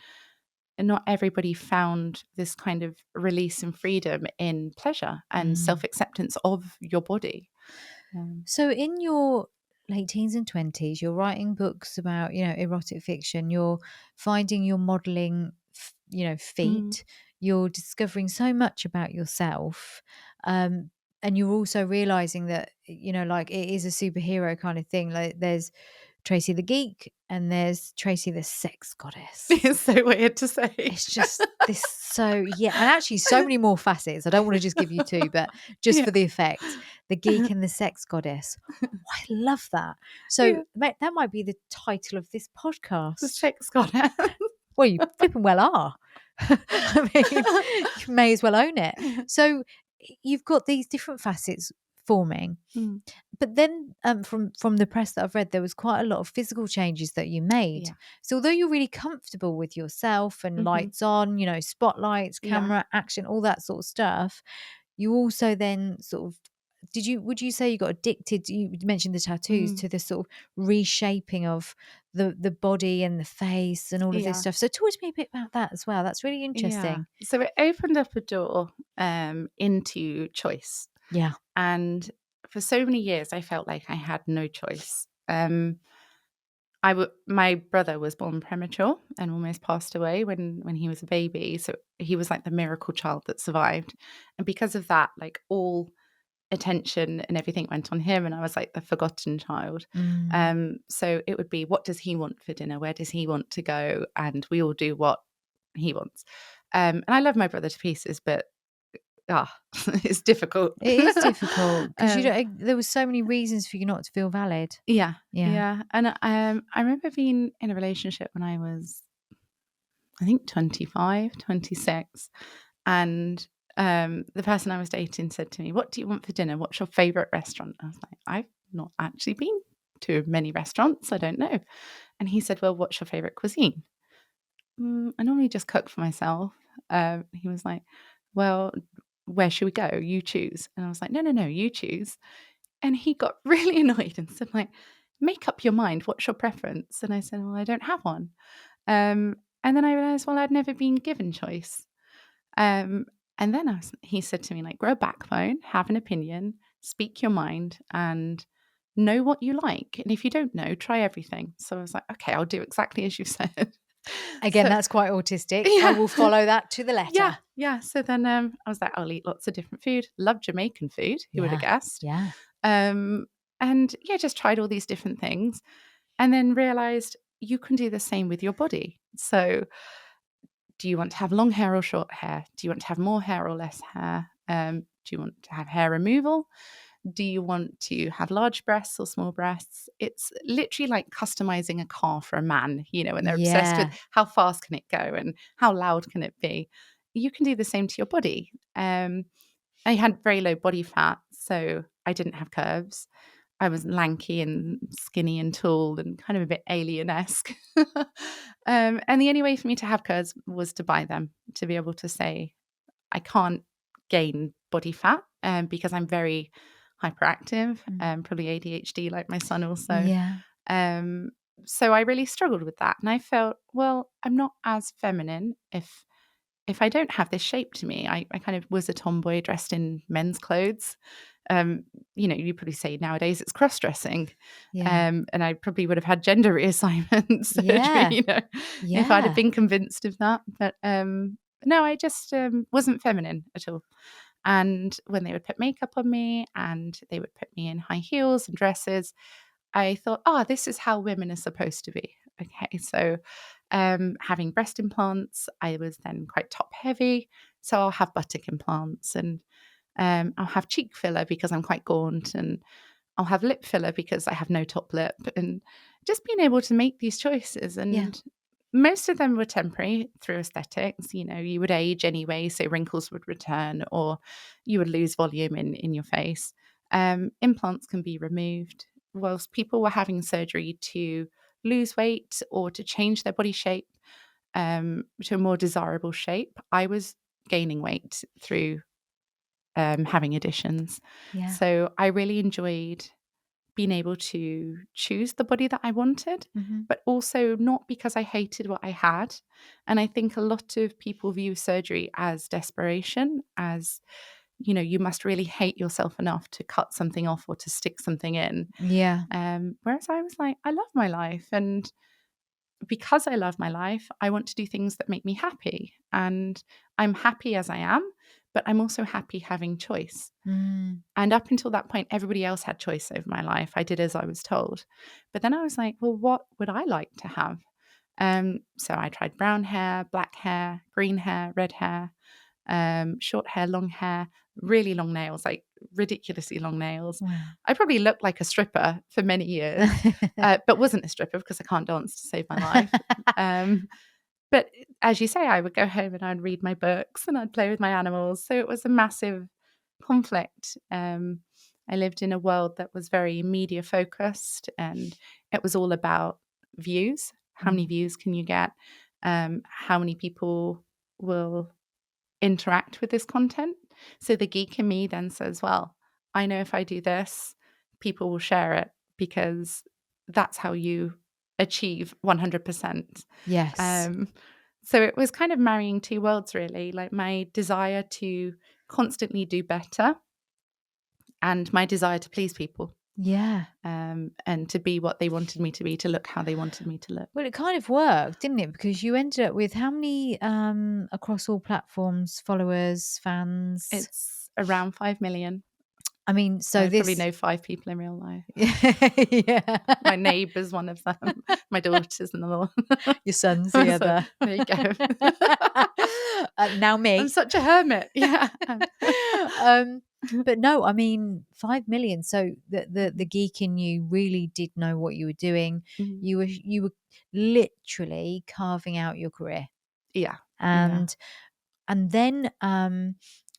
not everybody found this kind of release and freedom in pleasure and Mm. self acceptance of your body. Um, So in your late teens and 20s, you're writing books about, erotic fiction, you're finding your modeling, mm, feat, you're discovering so much about yourself. And you're also realizing that, like, it is a superhero kind of thing. Like, there's Tracy the Geek and there's Tracy the Sex Goddess. it's so weird to say. It's just this, so yeah, and actually so many more facets. I don't want to just give you two, but just Yeah. for the effect, the geek and the sex goddess. Oh, I love that. So Yeah. that might be the title of this The podcast. sex goddess. Well, you flipping well are. I mean, you may as well own it. So you've got these different facets forming. Mm, But then, from the press that I've read, there was quite a lot of physical changes that you made. yeah. So although you're really comfortable with yourself and Mhm. lights on, spotlights, Yeah. camera, action, all that sort of stuff, you also then sort of, would you say you got addicted? You mentioned the tattoos, Mm, to the sort of reshaping of the body and the face and all of this yeah. stuff. So talk to me a bit about that as well. That's really Yeah. interesting. So it opened up a door into choice. Yeah. And for so many years, I felt like I had no choice. My brother was born premature and almost passed away when he was a baby. So he was like the miracle child that survived. And because of that, like all attention and everything went on him, and I was like the forgotten child. Mm. So it would be, what does he want for dinner? Where does he want to go? And we all do what he wants. And I love my brother to pieces, but it's difficult. It is difficult because um, there was so many reasons for you not to feel valid. yeah, Yeah. yeah. And I remember being in a relationship when I was, I think, 25, 26, and the person I was dating said to me, "What do you want for dinner? What's your favorite restaurant?" I was like, "I've not actually been to many restaurants. I don't know." And he said, "Well, what's your favorite cuisine?" I normally just cook for myself. He was like, "Well, where should we go? You choose." And I was like, "No, no, no, you choose." And he got really annoyed and said, like, "Make up your mind. What's your preference?" And I said, "Well, I don't have one." And then I realized, well, I'd never been given choice. And then he said to me, like, grow a backbone, have an opinion, speak your mind, and know what you like. And if you don't know, try everything. So I was like, okay, I'll do exactly as you said. Again, So that's quite autistic. I yeah, will follow that to the yeah, letter. yeah. So then I was like, I'll eat lots of different food. Love Jamaican food. Who would have Yeah. guessed? Yeah. Um, and yeah, just tried all these different things, and then realized you can do the same with your body. So do you want to have long hair or short hair? Do you want to have more hair or less hair? Do you want to have hair removal? Do you want to have large breasts or small breasts? It's literally like customizing a car for a man, and they're obsessed with Yeah. how fast can it go and how loud can it be. You can do the same to your body. I had very low body fat, so I didn't have curves. I was lanky and skinny and tall and kind of a bit alien-esque. And the only way for me to have curves was to buy them, to be able to say, I can't gain body fat because I'm very hyperactive, Mm. probably ADHD like my son also. Yeah. Um, so I really struggled with that. And I felt, well, I'm not as feminine if I don't have this shape to me. I kind of was a tomboy dressed in men's clothes. You probably say nowadays it's cross-dressing. Yeah. And I probably would have had gender reassignment surgery, Yeah. if I'd have Yeah. been convinced of that. But no, I just wasn't feminine at all. And when they would put makeup on me and they would put me in high heels and dresses, I thought, oh, this is how women are supposed to be. Okay, so having breast implants, I was then quite top heavy. So I'll have buttock implants and I'll have cheek filler because I'm quite gaunt, and I'll have lip filler because I have no top lip, and just being able to make these choices. Yeah. And most of them were temporary through aesthetics. You would age anyway, so wrinkles would return or you would lose volume in your face. Implants can be removed. Whilst people were having surgery to lose weight or to change their body shape to a more desirable shape, I was gaining weight through having additions. Yeah. So I really enjoyed being able to choose the body that I wanted, Mm-hmm. but also not because I hated what I had. And I think a lot of people view surgery as desperation, as, you must really hate yourself enough to cut something off or to stick something in. Yeah. Whereas I was like, I love my life. And because I love my life, I want to do things that make me happy. And I'm happy as I am, but I'm also happy having choice. Mm. And up until that point, everybody else had choice over my life. I did as I was told. But then I was like, well, what would I like to have? So I tried brown hair, black hair, green hair, red hair, short hair, long hair, really long nails, like ridiculously long nails. Wow. I probably looked like a stripper for many years, but wasn't a stripper because I can't dance to save my life. Um, but as you say, I would go home and I'd read my books and I'd play with my animals. So it was a massive conflict. I lived in a world that was very media focused and it was all about views. How many Mm. views can you get? How many people will interact with this content? So the geek in me then says, well, I know if I do this, people will share it because that's how you achieve 100%. Yes. Um, so it was kind of marrying two worlds, really, like my desire to constantly do better and my desire to please people Yeah. and to be what they wanted me to be, to look how they wanted me to look. Well, it kind of worked, didn't it? Because you ended up with how many across all platforms, followers, fans? It's around 5 million. I mean, so I probably this know 5 people in real life. yeah. My neighbour's one of them. My daughter's another one. Your son's the So other. there you go. Now I'm me. such a hermit. Yeah. um, but no, I mean 5 million. So the geek in you really did know what you were doing. Mhm. You were literally carving out your career, Yeah. Yeah. and then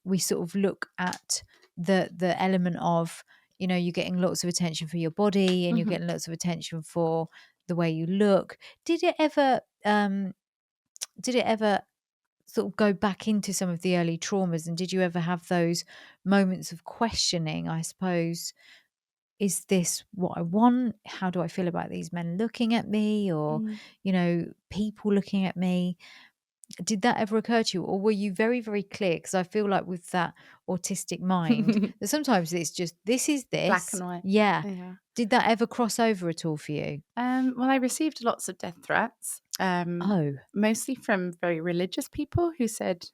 we sort of look at the element of you're getting lots of attention for your body and you're Mhm. getting lots of attention for the way you look. Did it ever sort of go back into some of the early traumas, and did you ever have those moments of questioning, I suppose, is this what I want? How do I feel about these men looking at me, or Mm. people looking at me? Did that ever occur to you, or were you very, very clear? Because I feel like with that autistic mind, that sometimes it's just, "This is Black this." and white. Yeah. Yeah. Did that ever cross over at all for you? Well, I received lots of death threats, Oh. mostly from very religious people who said,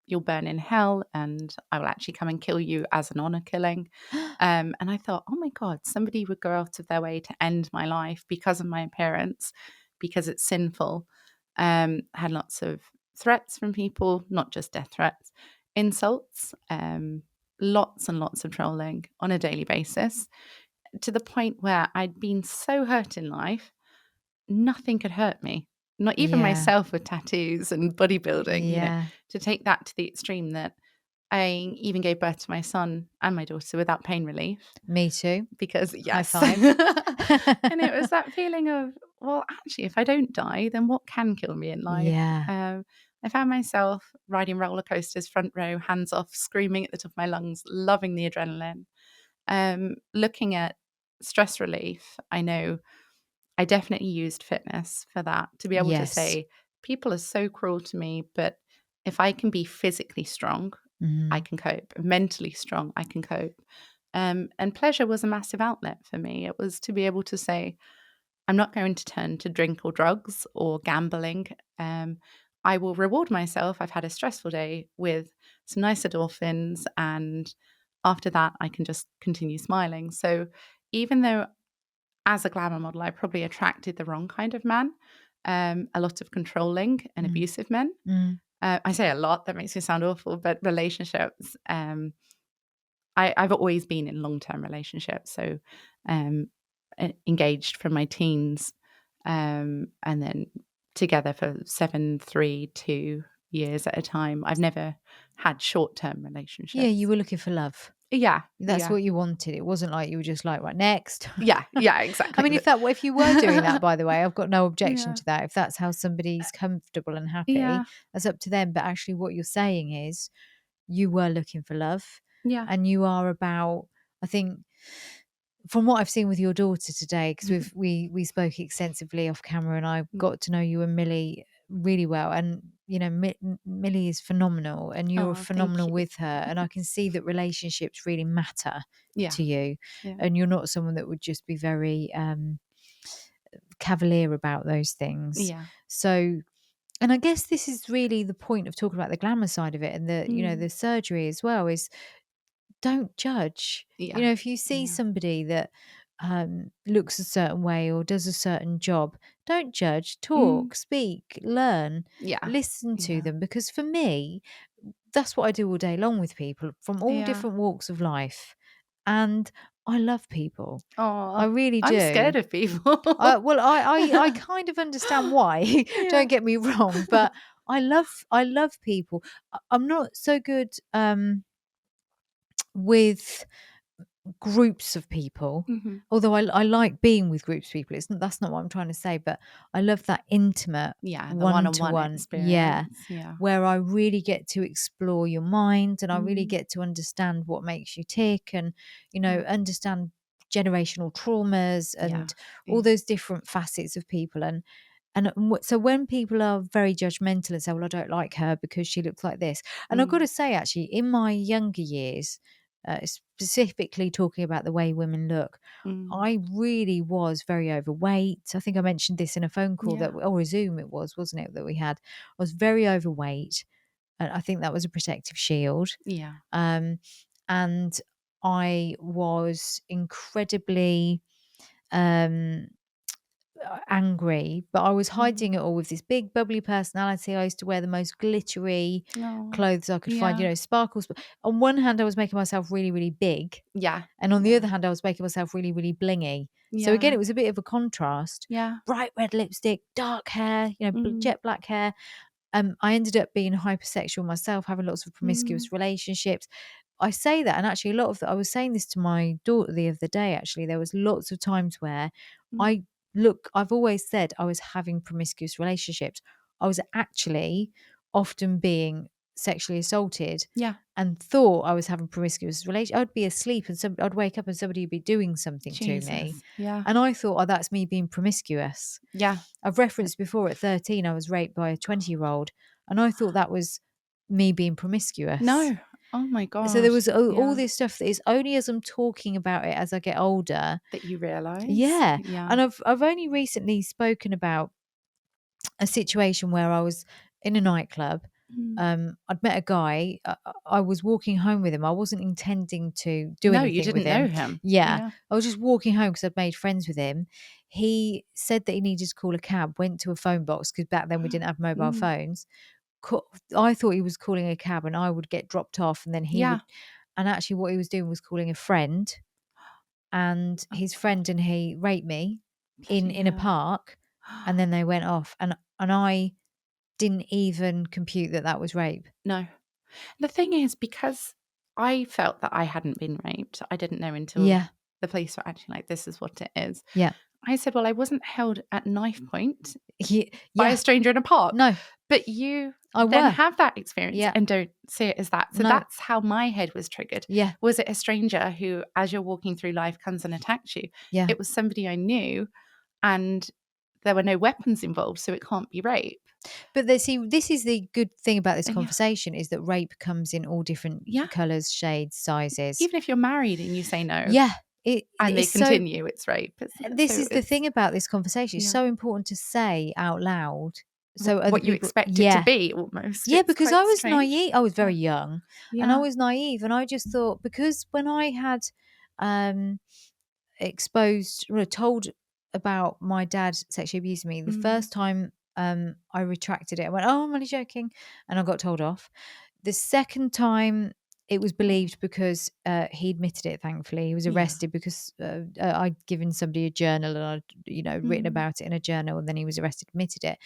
"You'll burn in hell, and I will actually come and kill you as an honor killing." And I thought, "Oh my God, somebody would go out of their way to end my life because of my appearance, because it's sinful." Had lots of threats from people, not just death threats, insults, lots and lots of trolling on a daily basis, to the point where I'd been so hurt in life, nothing could hurt me. Not even Yeah. myself with tattoos and bodybuilding, Yeah. to take that to the extreme that I even gave birth to my son and my daughter without pain relief Me too. because, High yes. five. And it was that feeling of, well, actually, if I don't die, then what can kill me in life? Yeah. I found myself riding roller coasters, front row, hands off, screaming at the top of my lungs, loving the adrenaline. Looking at stress relief, I know I definitely used fitness for that, to be able to Yes. say, people are so cruel to me, but if I can be physically strong, I Mhm. can cope. Mentally strong, I can cope. And pleasure was a massive outlet for me. It was to be able to say, I'm not going to turn to drink or drugs or gambling. I will reward myself. I've had a stressful day with some nice endorphins, and after that, I can just continue smiling. So even though as a glamour model, I probably attracted the wrong kind of man, a lot of controlling and Mm. abusive men. Mm. I say a lot, that makes me sound awful, but relationships, I've always been in long-term relationships. So um, engaged from my teens, and then together for 7, 3, 2 years at a time. I've never had short-term Yeah, you relationships. were looking for love. Yeah, That's yeah, what you wanted. It wasn't like you were just like, "Right, next." yeah, yeah, I exactly. mean, if you were doing that, by the way, I've got no objection Yeah, to that. If that's how somebody's comfortable and happy, yeah, that's up to them. But actually, what you're saying is you were looking for love, yeah. and you are about, I think, from what I've seen with your daughter today, because we spoke extensively off camera, and I got to know you and Millie really well. And Millie is phenomenal, and you're Oh, thank phenomenal you. with her. And I can see that relationships really matter Yeah, to you, yeah. and you're not someone that would just be very cavalier about those things. Yeah. So, and I guess this is really the point of talking about the glamour side of it, and the Mm. the surgery as well, is don't judge. Yeah. If you see Yeah. somebody that looks a certain way or does a certain job, don't judge, Mm. talk, speak, learn, Yeah. listen to Yeah. them. Because for me, that's what I do all day long with people from all Yeah. different walks of life. And I love people. I Oh, really I'm do. scared of people. Well, I kind of understand why. Yeah. Don't get me wrong, but I love people. I'm not so good with groups of people, Mhm. although I like being with groups of people. That's not what I'm trying to say, but I love that intimate Yeah, the one to one-on-one one, yeah, experience. Yeah. where I really get to explore your mind, and I really Mm. get to understand what makes you tick, and Yeah. understand generational traumas Yeah. and all Yeah. those different facets of people. So when people are very judgmental and say, "Well, I don't like her because she looks like this," and I've got Mm. to say, actually, in my younger years, specifically talking about the way women look, Mm. I really was very overweight. I think I mentioned this in a phone call Yeah. or a Zoom, it was, wasn't it, that we had? I was very overweight, and I think that was a protective shield. Yeah. Um, and I was incredibly um angry, but I was hiding Mm. it all with this big bubbly personality. I used to wear the most glittery Oh. clothes I could find, Yeah. sparkles. But on one hand, I was making myself really, really big. Yeah. And on the other Yeah. hand, I was making myself really, really blingy. So again, Yeah. it was a bit of a contrast. Yeah. Bright red lipstick, dark hair, Mm. jet black hair. I ended up being hypersexual myself, having lots of Mm. promiscuous relationships. I say that, and actually, a lot of I was saying this to my daughter the other day. Actually, there was lots of times where Mm. I I've always said I was having promiscuous relationships. I was actually often being sexually assaulted Yeah. and thought I was having promiscuous relation, I'd be asleep and I'd wake up and somebody would be doing something to me. Jesus. Yeah. And I thought, oh, that's me being promiscuous. Yeah. I've referenced before at 13, I was raped by a 20-year-old, and I thought that was me being promiscuous. No. Oh my So there gosh. was all Yeah. this stuff that is only as I'm talking about it as I get older. That you realize. Yeah. Yeah. And I've only recently spoken about a situation where I was in a nightclub. Mm. I'd met a guy. I was walking home with him. I wasn't intending to do No, you anything with didn't know him. him. Yeah, Yeah. I was just walking home because I'd made friends with him. He said that he needed to call a cab. Went to a phone box because back then we didn't have mobile Mm. phones. I thought he was calling a cab, and I would get dropped off, and then he Yeah. would. And actually, what he was doing was calling a friend, and Oh his God. friend and he raped me Bloody in a hell. park, and then they went off, and I didn't even compute that that was rape. No. The thing is, because I felt that I hadn't been raped, I didn't know until Yeah, the police were actually like, this is what it is. yeah, I said, well, I wasn't held at knife point by a yeah. stranger in a park. No, But you I then were. have that experience Yeah, and don't see it as that. So no, that's how my head was triggered. yeah, Was it a stranger who, as you're walking through life, comes and attacks you? yeah. It was somebody I knew, and there were no weapons involved, so it can't be rape. But see, this is the good thing about this Yeah. conversation is that rape comes in all different Yeah. colours, shades, sizes. Even if you're married and you say no Yeah, and they it's so. continue, it's rape, isn't it? This So is the it's, thing about this conversation. It's yeah, so important to say out loud so other what you people. expect it to Yeah, be almost. yeah, It's because I quite was strange. naive. I was Yeah. very young, and I Yeah. was naive, and I just thought because when I had um exposed or told about my dad sexually abusing me, the Mm. first time I retracted it, I went, "Oh, I'm only joking," and I got told off. The second time, it was Oh, believed because he admitted it. Thankfully, he was yeah. arrested because I'd given somebody a journal and I'd written Mm. about it in a journal, and then he was arrested, admitted it.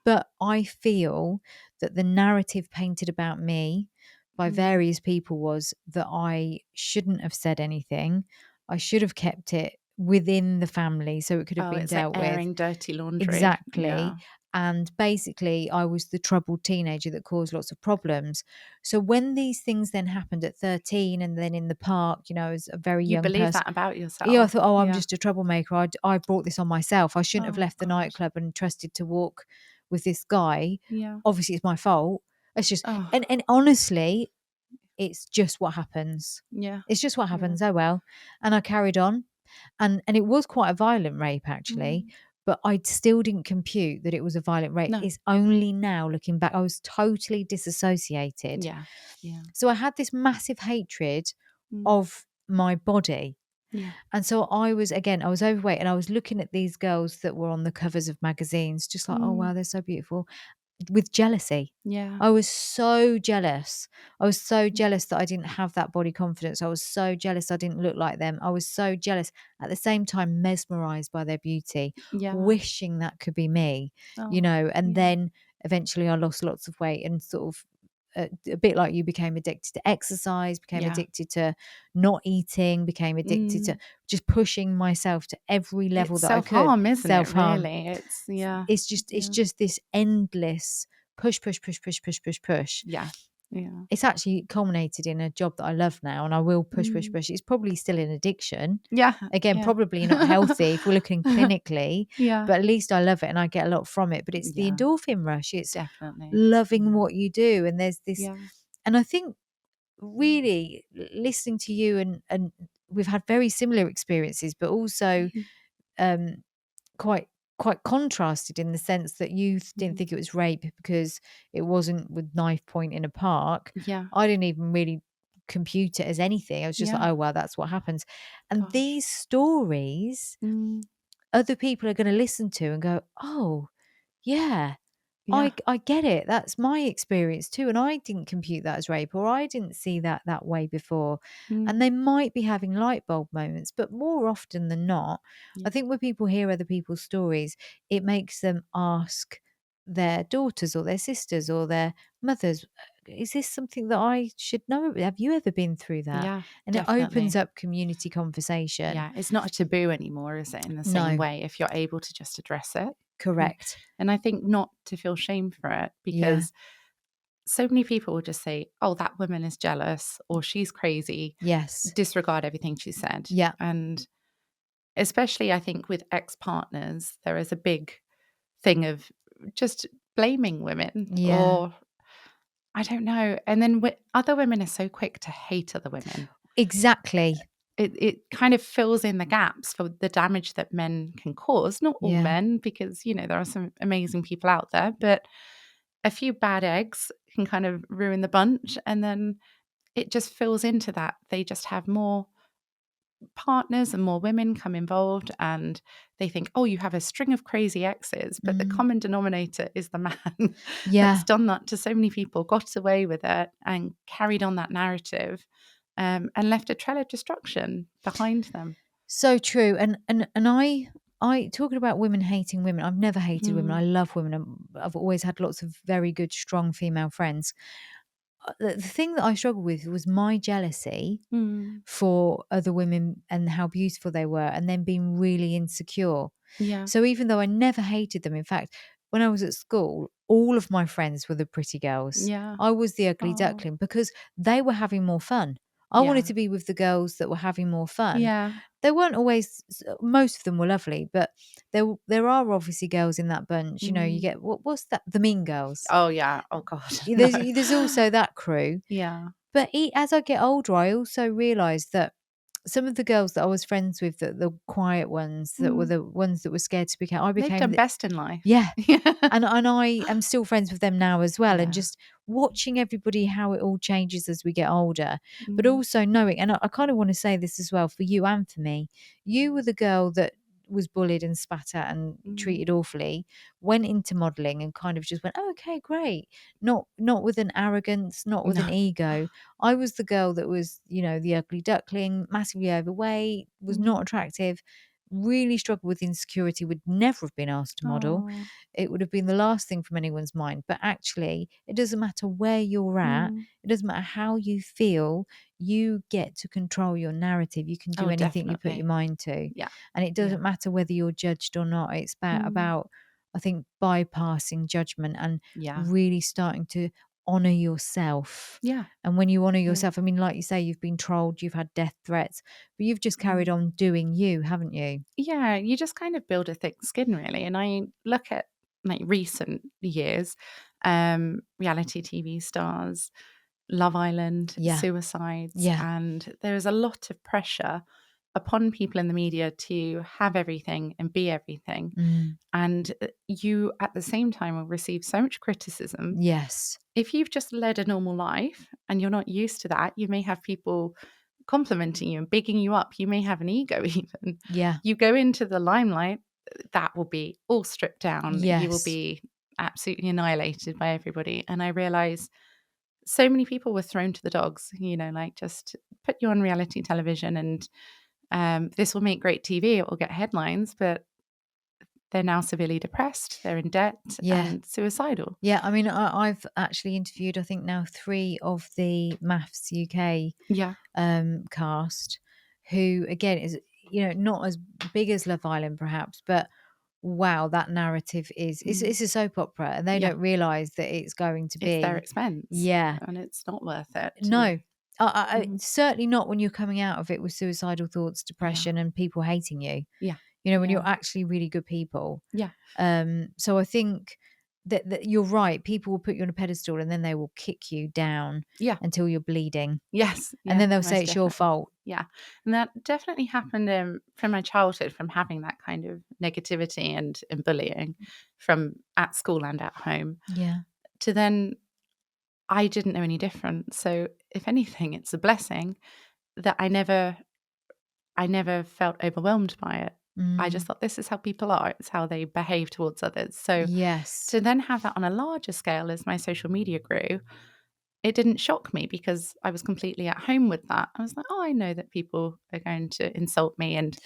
But I feel that the narrative painted about me by Mm. various people was that I shouldn't have said anything. I should have kept it within the family so it could have Oh, been it's like dealt with. airing dirty laundry. Exactly. Yeah. And basically, I was the troubled teenager that caused lots of problems. So when these things then happened at 13 and then in the park, as a very You young believe person, that about yeah, I yourself. thought, oh, I'm Yeah. just a troublemaker. I brought this on myself. I shouldn't have Oh left the God. nightclub and trusted to walk with this guy. Yeah. Obviously, it's my fault. It's just, Oh, and honestly, it's just what happens. yeah. It's just what Yeah. happens. Oh well. And I carried on, and it was quite a violent rape actually. Mm. But I still didn't compute that it was a violent rape. No. It's only now looking back, I was totally disassociated. Yeah. Yeah. So I had this massive hatred Mm. of my body. Yeah. And so I was overweight and I was looking at these girls that were on the covers of magazines, just like, oh, Mm. wow, they're so beautiful, with jealousy. Yeah. I was so jealous. I was so Mm. jealous that I didn't have that body confidence. I was so jealous I didn't look like them. I was so jealous, at the same time, mesmerized by their beauty, Yeah. wishing that could be me, Oh, and yeah. then eventually I lost lots of weight and sort of a bit like you, became addicted to exercise, became Yeah. addicted to not eating, became addicted to Mm. just pushing myself to every level It's that I could. self-harm, isn't it, Self-harm. really? It's yeah. It's Yeah. just this endless push, push, push, push, push, push, push. Yeah. Yeah. It's actually culminated in a job that I love now, and I will push, push, Mm. push. It's probably still an addiction. Yeah. Again, Yeah. probably not healthy if we're looking clinically, Yeah. but at least I love it and I get a lot from it. But it's the Yeah. endorphin rush. It's Definitely. loving Yeah. what you do. And there's this, Yeah. and I think really listening to you, and we've had very similar experiences, but also Mhm. um quite contrasted in the sense that you didn't Mhm. think it was rape because it wasn't with knife point in a park. Yeah. I didn't even really compute it as anything. I was just like, Yeah. oh well, that's what happens. And Gosh. these stories Mm. other people are going to listen to and go, oh yeah, Yeah. I get it. That's my experience too, and I didn't compute that as rape, or I didn't see that way before. And Mm. they might be having light bulb moments, but more often than not, I Yeah. think when people hear other people's stories, it makes them ask their daughters or their sisters or their mothers, is this something that I should know? Have you ever been through that? Yeah. And it opens Definitely. up community conversation. Yeah. It's not a taboo anymore, is it, in the same No, way, if you're able to just address it? Mm. correct. And I think not to feel shame for it, Yeah. because so many people will just say, oh, that woman is jealous or she's crazy, Yes. disregard everything she said. Yeah. And especially, I think, with ex partners, there is a big thing of just blaming women Yeah. or I don't know. And then other women are so quick to hate other women. Exactly. It kind of fills in the gaps for the damage that men can cause. Not all Yeah. men, because, you know, there are some amazing people out there, but a few bad eggs can kind of ruin the bunch. And then it just fills into that. They just have more partners and more women come involved and they think, oh, you have a string of crazy exes, but the Mm. common denominator is the man that's Yeah. done that to so many people, got away with it and carried on that narrative, and left a trail of destruction behind them. So true. And I talking about women hating women, I've never hated women. I Mm, love women. I've always had lots of very good, strong female friends. The thing that I struggled with was my jealousy mm, for other women and how beautiful they were, and then being really insecure. yeah, So even though I never hated them, in fact, when I was at school, all of my friends were the pretty girls. yeah, I was the ugly oh, duckling because they were having more fun. I wanted yeah, to be with the girls that were having more fun. yeah, They weren't always, most of them were lovely, but there are obviously girls in that bunch. You know, you mm. get what's that? The mean girls. Oh, yeah, oh, God, no, There's also that crew. yeah, But as I get older, I also realised that some of the girls that I was friends with, the quiet ones, that were mm. the ones that were scared to speak out, I They've became done the best in life. yeah. Yeah, And I am still friends with them now as well, and yeah, just watching everybody how it all changes as we get older, but mm, also knowing, and I kind of want to say this as well for you and for me. You were the girl that was bullied and spat at and mm. treated awfully, went into modeling and kind of just went, oh, okay, great. Not with an arrogance, not with No, an ego. I was the girl that was, the ugly duckling, massively overweight, was not mm. attractive, really struggled with insecurity, would never have been asked to model. Oh, It would have been the last thing from anyone's mind. But actually, it doesn't matter where you're at, mm. it doesn't matter how you feel, you get to control your narrative. You can do Oh, anything you put your definitely. mind to. Yeah, And it yeah. doesn't matter whether you're judged or not. It's Mm. about, I think, bypassing judgment and Yeah, really starting to honor yourself. yeah, And when you honor yeah. yourself, I mean, like you say, you've been trolled, you've had death threats, but you've just carried Mm. on doing you, haven't you? Yeah, you just kind of build a thick skin, really. And I look at like recent years, reality TV stars, Love Island, Yeah. suicides, Yeah. and there is a lot of pressure upon people in the media to have everything and be everything. Mm. And you, at the same time, will receive so much criticism. Yes. If you've just led a normal life and you're not used to that, you may have people complimenting you and bigging you up. You may have an ego even. Yeah. You go into the limelight, that will be all stripped down. You will Yes. be absolutely annihilated by everybody. And I realize so many people were thrown to the dogs, like just put you on reality television and this will make great TV, it will get headlines, but they're now severely depressed, they're in debt Yeah. and suicidal. Yeah. I mean, I've actually interviewed, I think now 3 of the Maths UK Yeah. cast, who again is, not as big as Love Island perhaps, but wow, that narrative Mm. it's a soap opera, and they Yeah. don't realize that it's going to It's their be, expense yeah. and it's not worth it to. No. Mhm. Certainly not when you're coming out of it with suicidal thoughts, Yeah. depression, and people hating you. Yeah. When Yeah. you're actually really good people. Yeah. So I think that you're right. People will put you on a pedestal and then they will kick you down Yeah. until you're bleeding. Yes. And Yeah. then they'll say Most it's your definitely. fault. Yeah. And that definitely happened from my childhood, from having that kind of negativity and bullying from at school and at home, Yeah. to then I didn't know any different. So if anything, it's a blessing that I never felt overwhelmed by it. I just Mm, thought this is how people are. It's how they behave towards others. So yes. to then have that on a larger scale as my social media grew, it didn't shock me because I was completely at home with that. I was like, oh, I know that people are going to insult me and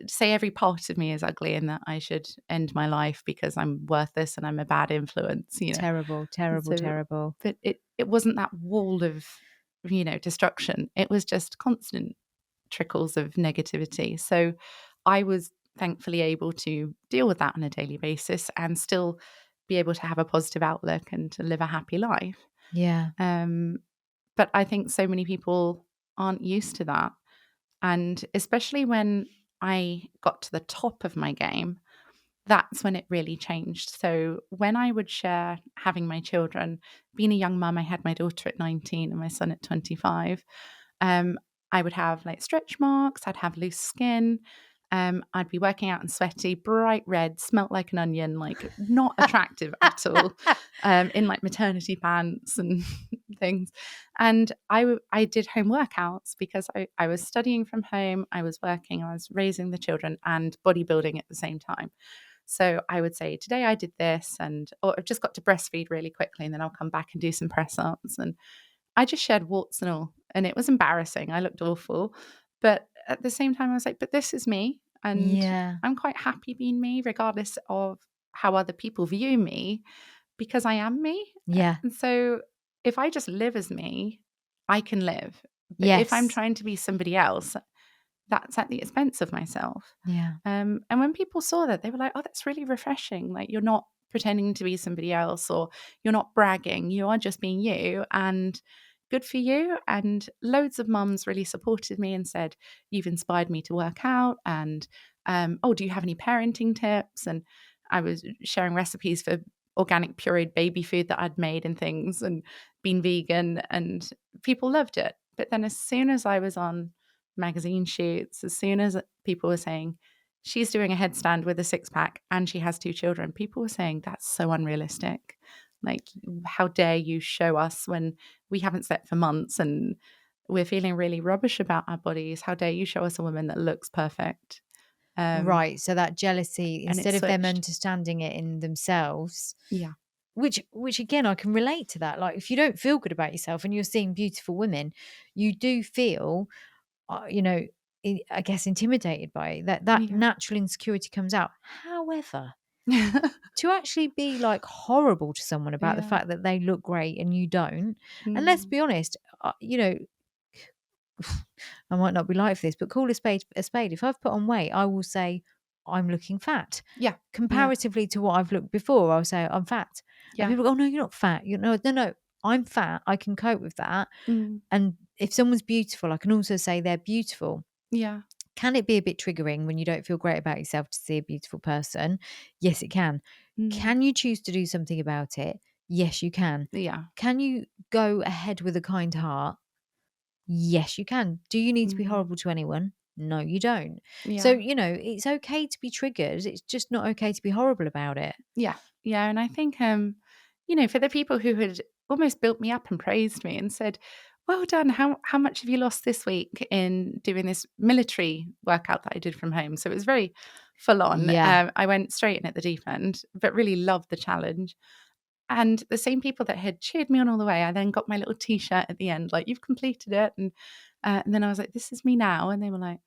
say every part of me is ugly and that I should end my life because I'm worthless and I'm a bad influence. Terrible, terrible, So, terrible. but it wasn't that wall of, destruction. It was just constant trickles of negativity. So I was thankfully able to deal with that on a daily basis and still be able to have a positive outlook and to live a happy life. Yeah. Um, but I think so many people aren't used to that. And especially when I got to the top of my game, that's when it really changed. So when I would share having my children, being a young mum, I had my daughter at 19 and my son at 25. Um, I would have like stretch marks, I'd have loose skin. I'd be working out and sweaty, bright red, smelt like an onion, like not attractive at all, in like maternity pants and things. And I did home workouts because I was studying from home, I was working, I was raising the children and bodybuilding at the same time. So I would say, today I did this, and or I've just got to breastfeed really quickly, and then I'll come back and do some press ups. And I just shared warts and all, and it was embarrassing. I looked awful. But at the same time, I was like, but this is me. And Yeah. I'm quite happy being me, regardless of how other people view me, because I am me. Yeah. And so if I just live as me, I can live. But if I'm Yes. trying to be somebody else, that's at the expense of myself. Yeah. And when people saw that, they were like, oh, that's really refreshing. Like, you're not pretending to be somebody else, or you're not bragging. You are just being you. And good for you. And loads of mums really supported me and said, you've inspired me to work out. And, oh, do you have any parenting tips? And I was sharing recipes for organic pureed baby food that I'd made and things, and been vegan. And people loved it. But then as soon as I was on magazine shoots, as soon as people were saying, she's doing a headstand with a six pack and she has two children, people were saying, that's so unrealistic. Like, how dare you show us when we haven't slept for months and we're feeling really rubbish about our bodies? How dare you show us a woman that looks perfect? Right. So that jealousy, And it instead of them switched. understanding it in themselves, Yeah. which again, I can relate to that. Like, if you don't feel good about yourself and you're seeing beautiful women, you do feel, you know, I guess intimidated by it. That Yeah. natural insecurity comes out. However, to actually be like horrible to someone about the Yeah. fact that they look great and you don't, and let's Mm. be honest, I might not be like this, but call a spade a spade. If I've put on weight, I will say I'm looking fat. Yeah. Yeah. Comparatively to what I've looked before, I'll say I'm fat. And Yeah. people go, oh no, you're not fat. You know, no, no, I'm fat. I can cope with that. Mm. And if someone's beautiful, I can also say they're beautiful. Yeah. Can it be a bit triggering when you don't feel great about yourself to see a beautiful person? Yes, it can. Mm. Can you choose to do something about it? Yes, you can. Yeah. Can you go ahead with a kind heart? Yes, you can. Do you need to be Mm. horrible to anyone? No, you don't. So, Yeah. it's okay to be triggered. It's just not okay to be horrible about it. Yeah. Yeah. And I think, for the people who had almost built me up and praised me and said, well done, how much have you lost this week in doing this military workout that I did from home? So it was very full on. Yeah. I went straight in at the deep end, but really loved the challenge. And the same people that had cheered me on all the way, I then got my little t-shirt at the end, like, you've completed it. And then I was like, this is me now. And they were like,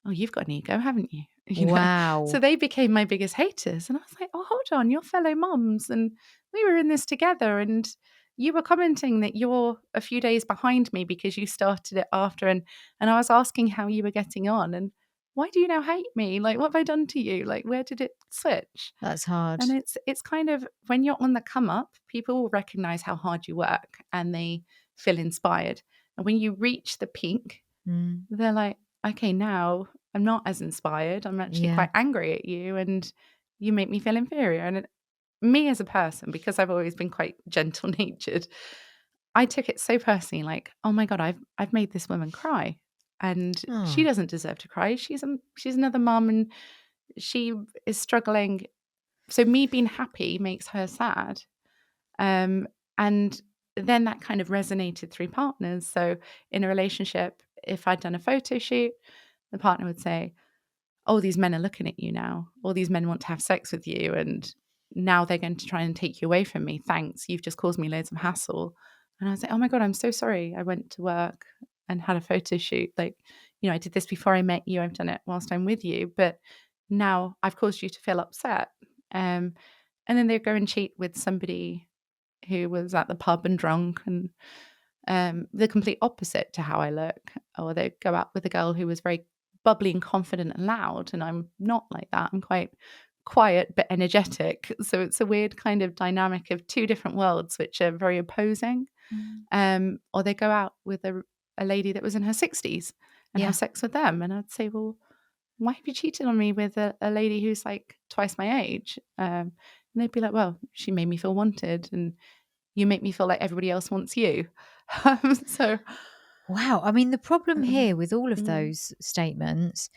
oh, you've got an ego, haven't you? So Wow. they became my biggest haters. And I was like, oh, hold on, you're fellow moms. And we were in this together. And you were commenting that you're a few days behind me because you started it after. And I was asking how you were getting on. And why do you now hate me? Like, what have I done to you? Like, where did it switch? That's hard. And it's kind of, when you're on the come up, people will recognize how hard you work and they feel inspired. And when you reach the peak, Mm, they're like, okay, now I'm not as inspired. I'm actually yeah. quite angry at you and you make me feel inferior. And me as a person, because I've always been quite gentle natured, I took it so personally, like, oh my God, I've made this woman cry. And she Oh, doesn't deserve to cry. She's another mum and she is struggling. So me being happy makes her sad. Um, and then that kind of resonated through partners. So in a relationship, if I'd done a photo shoot, the partner would say, oh, these men are looking at you now. All these men want to have sex with you. And now they're going to try and take you away from me. Thanks. You've just caused me loads of hassle. And I was like, oh my God, I'm so sorry. I went to work and had a photo shoot. Like, I did this before I met you. I've done it whilst I'm with you. But now I've caused you to feel upset. And then they'd go and cheat with somebody who was at the pub and drunk, and the complete opposite to how I look. Or they'd go out with a girl who was very bubbly and confident and loud, and I'm not like that. I'm quite quiet but energetic. So it's a weird kind of dynamic of two different worlds which are very opposing. Or they go out with a lady that was in her 60s and have Yeah. sex with them. And I'd say, well, why have you cheated on me with a lady who's like twice my age? And they'd be like, well, she made me feel wanted and you make me feel like everybody else wants you. So, Wow. I mean, the problem mm, here with all of mm, those statements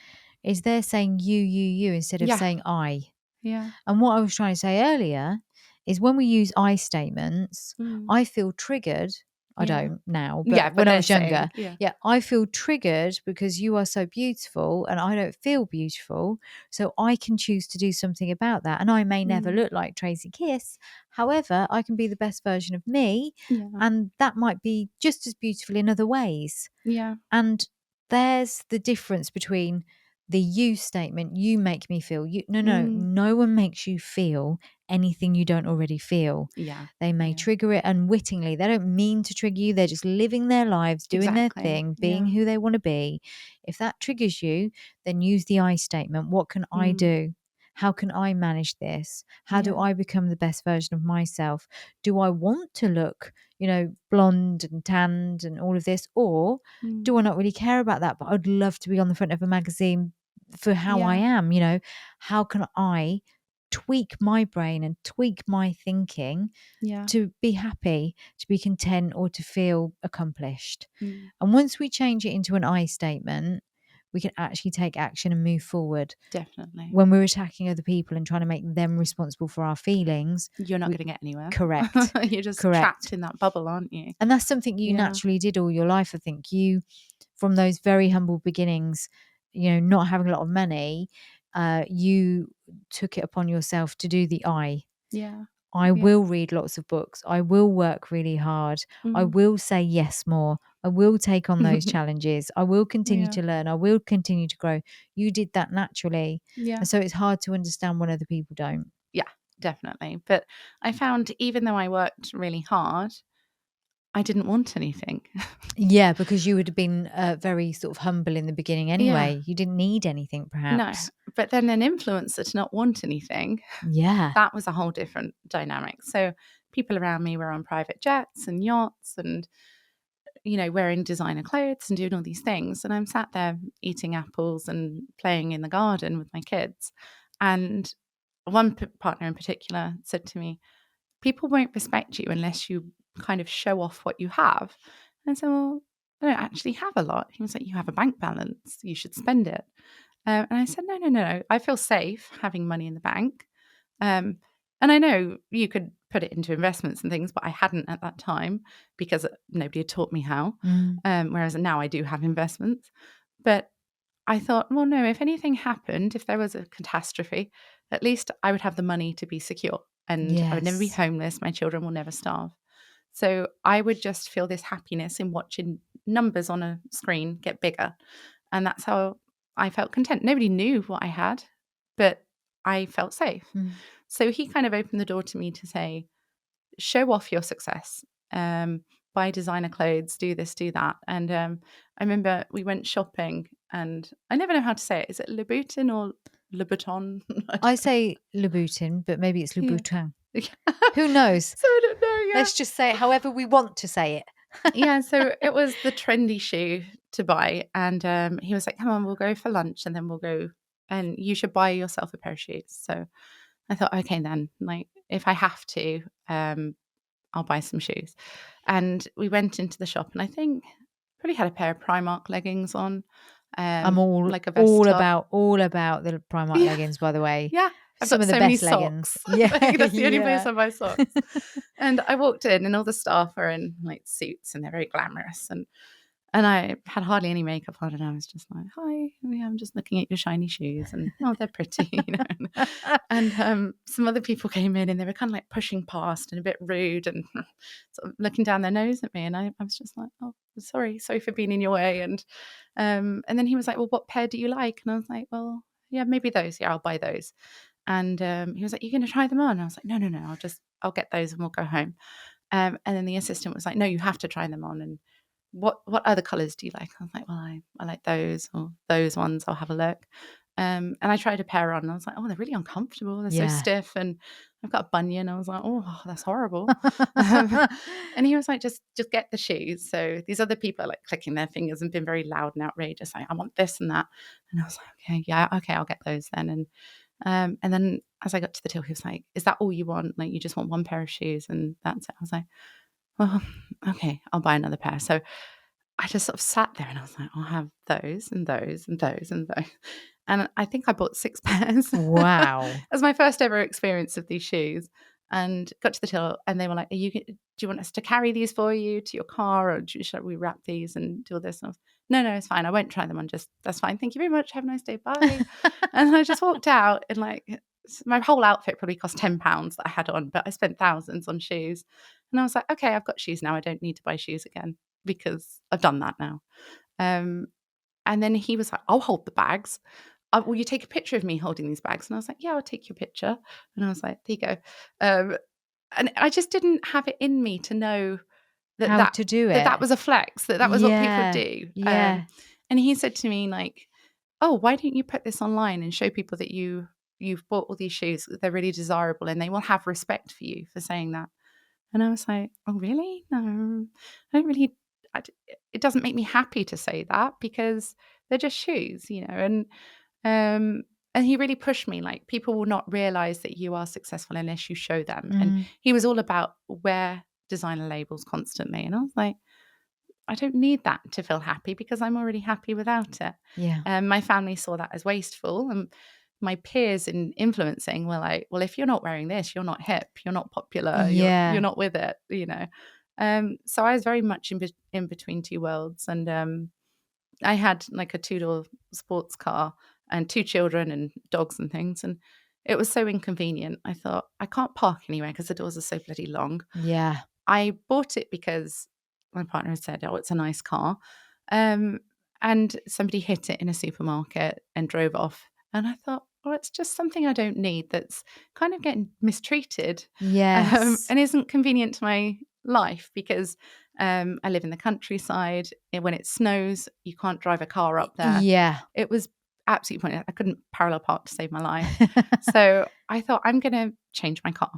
is they're saying you instead of yeah, saying I. yeah, And what I was trying to say earlier is when we use I statements, mm, I feel triggered. I yeah, don't now, yeah. but But when I they're was younger, saying, yeah, yeah, I feel triggered because you are so beautiful and I don't feel beautiful. So I can choose to do something about that. And I may never mm, look like Tracy Kiss. However, I can be the best version of me. yeah, And that might be just as beautiful in other ways. yeah, And there's the difference between the you statement, you make me feel you. No, no, mm, no one makes you feel anything you don't already feel. yeah, They may yeah, trigger it unwittingly. They don't mean to trigger you. They're just living their lives, doing their exactly, thing, being yeah, who they want to be. If that triggers you, then use the I statement. What can I mm, do? How can I manage this? How do yeah, I become the best version of myself? Do I want to look, blonde and tanned and all of this? Or mm, do I not really care about that? But I'd love to be on the front of a magazine for how I yeah, am. How can I tweak my brain and tweak my thinking yeah, to be happy, to be content, or to feel accomplished? mm, And once we change it into an I statement, we can actually take action and move forward. definitely. When we're attacking other people and trying to make them responsible for our feelings, You're not we going to get anywhere. correct, You're just trapped correct. in that bubble, aren't you? And that's something you Yeah, naturally did all your life. I think you, from those very humble beginnings, not having a lot of money, you took it upon yourself to do the yeah, I yeah, will read lots of books. I will work really hard. I mm. will say yes more. I will take on those challenges. I will continue Yeah, to learn. I will continue to grow. You did that naturally. yeah, And so it's hard to understand when other people don't. yeah, definitely. But I found even though I worked really hard, I didn't want anything. Yeah, because you would have been very sort of humble in the beginning Yeah, anyway. You didn't need anything, no. perhaps. But then an influencer to not want anything, Yeah. that was a whole different dynamic. So people around me were on private jets and yachts and, wearing designer clothes and doing all these things. And I'm sat there eating apples and playing in the garden with my kids. And one partner in particular said to me, people won't respect you unless you kind of show off what you have. And I said, well, I don't actually have a lot. He was like, you have a bank balance. You should spend it. And I said, no, no, no, no. I feel safe having money in the bank. Um, and I know you could put it into investments and things, but I hadn't at that time because nobody had taught me how. Mm, Whereas now I do have investments. But I thought, well, no, if anything happened, if there was a catastrophe, at least I would have the money to be secure and I would never be yes. homeless. My children will never starve. So I would just feel this happiness in watching numbers on a screen get bigger. And that's how I felt content. Nobody knew what I had, but I felt safe. Mm. So he kind of opened the door to me to say, show off your success. Buy designer clothes, do this, do that. And I remember we went shopping and I never know how to say it. Is it Louboutin or Louboutin? I I don't say Louboutin, but maybe it's know. Louboutin. Yeah. Who knows? So I don't know. Yeah. Let's just say it however we want to say it. Yeah. So it was the trendy shoe to buy. And he was like, come on, we'll go for lunch and then we'll go and you should buy yourself a pair of shoes. So I thought, okay, then, like, if I have to, I'll buy some shoes. And we went into the shop and I think probably had a pair of Primark leggings on, I'm all like a vest all top. about all about the Primark Yeah, leggings, by the way. yeah. I've Some got of the so many best socks. leggings. Yeah, Like that's the only place yeah. I buy socks. And I walked in and all the staff are in like suits and they're very glamorous. And I had hardly any makeup on, and I was just like, "Hi, yeah, I'm just looking at your shiny shoes, and oh, they're pretty." And some other people came in, and they were kind of like pushing past and a bit rude, and sort of looking down their nose at me. And I was just like, "Oh, sorry for being in your way." And then he was like, "Well, what pair do you like?" And I was like, "Well, yeah, maybe those. Yeah, I'll buy those." And he was like, "You're going to try them on?" And I was like, "No, no, no. I'll get those, and we'll go home." And then the assistant was like, "No, you have to try them on." And what other colors do you like? I was like, well, I like those or those ones. I'll have a look. And I tried a pair on and I was like, oh, they're really uncomfortable. They're so Yeah. stiff. And I've got a bunion. I was like, oh, that's horrible. Um, and he was like, just get the shoes. So these other people are like clicking their fingers and been very loud and outrageous. Like, I want this and that. And I was like, okay, yeah, okay, I'll get those then. And then as I got to the till, he was like, is that all you want? Like, you just want one pair of shoes and that's it. I was like, well, okay, I'll buy another pair. So I just sort of sat there and I was like, I'll have those and those and those and those. And I think I bought 6 pairs Wow. as my first ever experience of these shoes. And got to the till and they were like, do you want us to carry these for you to your car, or should we wrap these and do all this? And I was, no, it's fine. I won't try them on. Just, that's fine. Thank you very much. Have a nice day. Bye. And I just walked out and like my whole outfit probably cost £10 that I had on, but I spent thousands on shoes. And I was like, okay, I've got shoes now. I don't need to buy shoes again because I've done that now. And then he was like, I'll hold the bags. Will you take a picture of me holding these bags? And I was like, yeah, I'll take your picture. And I was like, there you go. And I just didn't have it in me to know that How that, to do that, that it. was a flex, that was what people Yeah. do. Yeah. And he said to me like, oh, why don't you put this online and show people that you've bought all these shoes, they're really desirable and they will have respect for you for saying that. And I was like, oh, really? No, I don't really. It doesn't make me happy to say that because they're just shoes, and he really pushed me. Like, people will not realize that you are successful unless you show them. And Mm. he was all about wear designer labels constantly. And I was like, I don't need that to feel happy because I'm already happy without it. Yeah. My family saw that as wasteful. And my peers in influencing were like, well, if you're not wearing this, you're not hip, you're not popular, you're Yeah. not with it. So I was very much in between two worlds. And I had like a 2-door sports car and 2 children and dogs and things. And it was so inconvenient. I thought, I can't park anywhere because the doors are so bloody long. Yeah. I bought it because my partner had said, oh, it's a nice car. Um, and somebody hit it in a supermarket and drove off. And I thought, well, it's just something I don't need that's kind of getting mistreated, Yes. and isn't convenient to my life because I live in the countryside. When it snows, you can't drive a car up there. Yeah. It was absolutely pointless. I couldn't parallel park to save my life. So I thought, I'm going to change my car.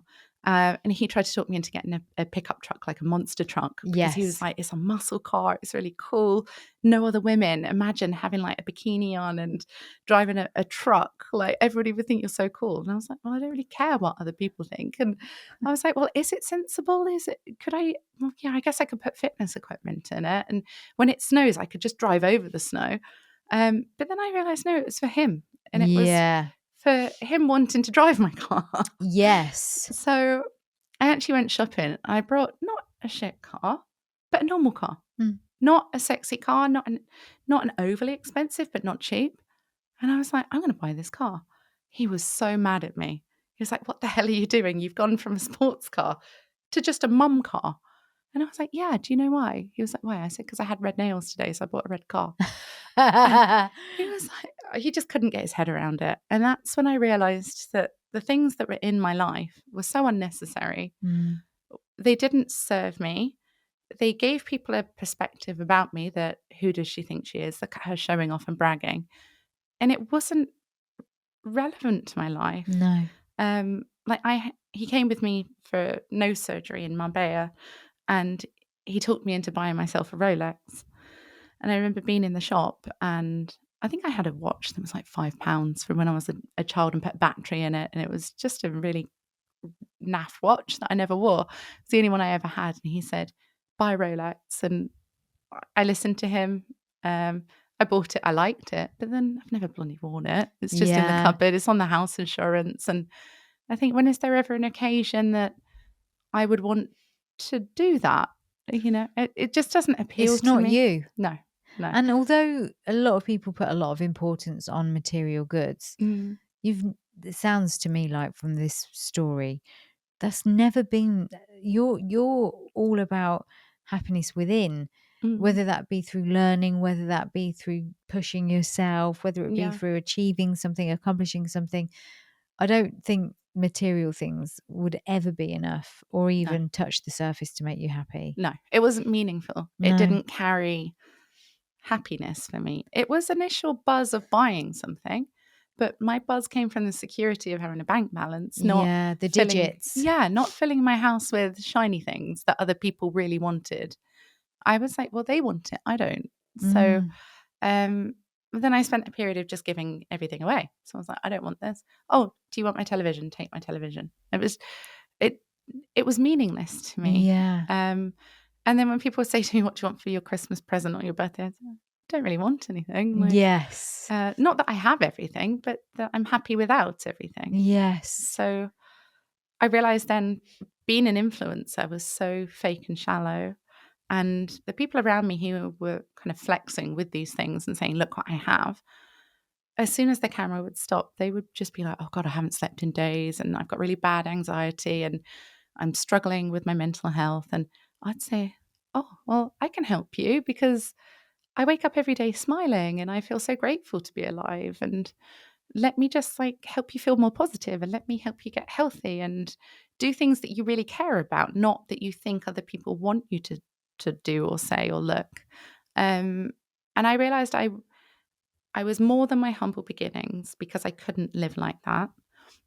And he tried to talk me into getting a pickup truck, like a monster truck, because he was Yes. like, it's a muscle car. It's really cool. No other women. Imagine having like a bikini on and driving a truck. Like, everybody would think you're so cool. And I was like, well, I don't really care what other people think. And I was like, well, is it sensible? Well, yeah, I guess I could put fitness equipment in it. And when it snows, I could just drive over the snow. But then I realized, no, it was for him. And it was Yeah. for him wanting to drive my car. Yes. So I actually went shopping. I brought not a shit car, but a normal car. Mm. Not a sexy car, not an overly expensive, but not cheap. And I was like, I'm going to buy this car. He was so mad at me. He was like, what the hell are you doing? You've gone from a sports car to just a mum car. And I was like, yeah, do you know why? He was like, why? I said, because I had red nails today, so I bought a red car. He was like, he just couldn't get his head around it. And that's when I realized that the things that were in my life were so unnecessary. Mm. They didn't serve me. They gave people a perspective about me that, who does she think she is? Look at her showing off and bragging. And it wasn't relevant to my life. No. He came with me for nose surgery in Marbella, and he talked me into buying myself a Rolex. And I remember being in the shop, and I think I had a watch that was like £5 from when I was a child and put a battery in it. And it was just a really naff watch that I never wore. It's the only one I ever had. And he said, buy Rolex. And I listened to him. I bought it. I liked it. But then I've never bloody worn it. It's just in the Yeah. cupboard. It's on the house insurance. And I think, when is there ever an occasion that I would want to do that? It just doesn't appeal It's to not me. you. No. And although a lot of people put a lot of importance on material goods, Mm, it sounds to me like from this story, that's never been you're all about happiness within, mm, whether that be through learning, whether that be through pushing yourself, whether it be yeah. through achieving something, accomplishing something. I don't think material things would ever be enough or No. even touch the surface to make you happy. No. It wasn't meaningful. It No. didn't carry happiness for me. It was initial buzz of buying something, But my buzz came from the security of having a bank balance, Yeah, the digits. not filling my house with shiny things that other people really wanted. I was like, well, they want it, I don't. So Mm. um, then I spent a period of just giving everything away. So I was like, I don't want this. Oh, do you want my television? Take my television. It it was meaningless to me. Yeah. And then when people say to me, what do you want for your Christmas present or your birthday? I say, I don't really want anything. Like, Yes. not that I have everything, but that I'm happy without everything. Yes. So I realized then being an influencer was so fake and shallow. And the people around me who were kind of flexing with these things and saying, look what I have, as soon as the camera would stop, they would just be like, oh God, I haven't slept in days and I've got really bad anxiety and I'm struggling with my mental health. And I'd say, oh, well, I can help you because I wake up every day smiling and I feel so grateful to be alive. And let me just like help you feel more positive and let me help you get healthy and do things that you really care about, not that you think other people want you to do or say or look. And I realized I was more than my humble beginnings because I couldn't live like that,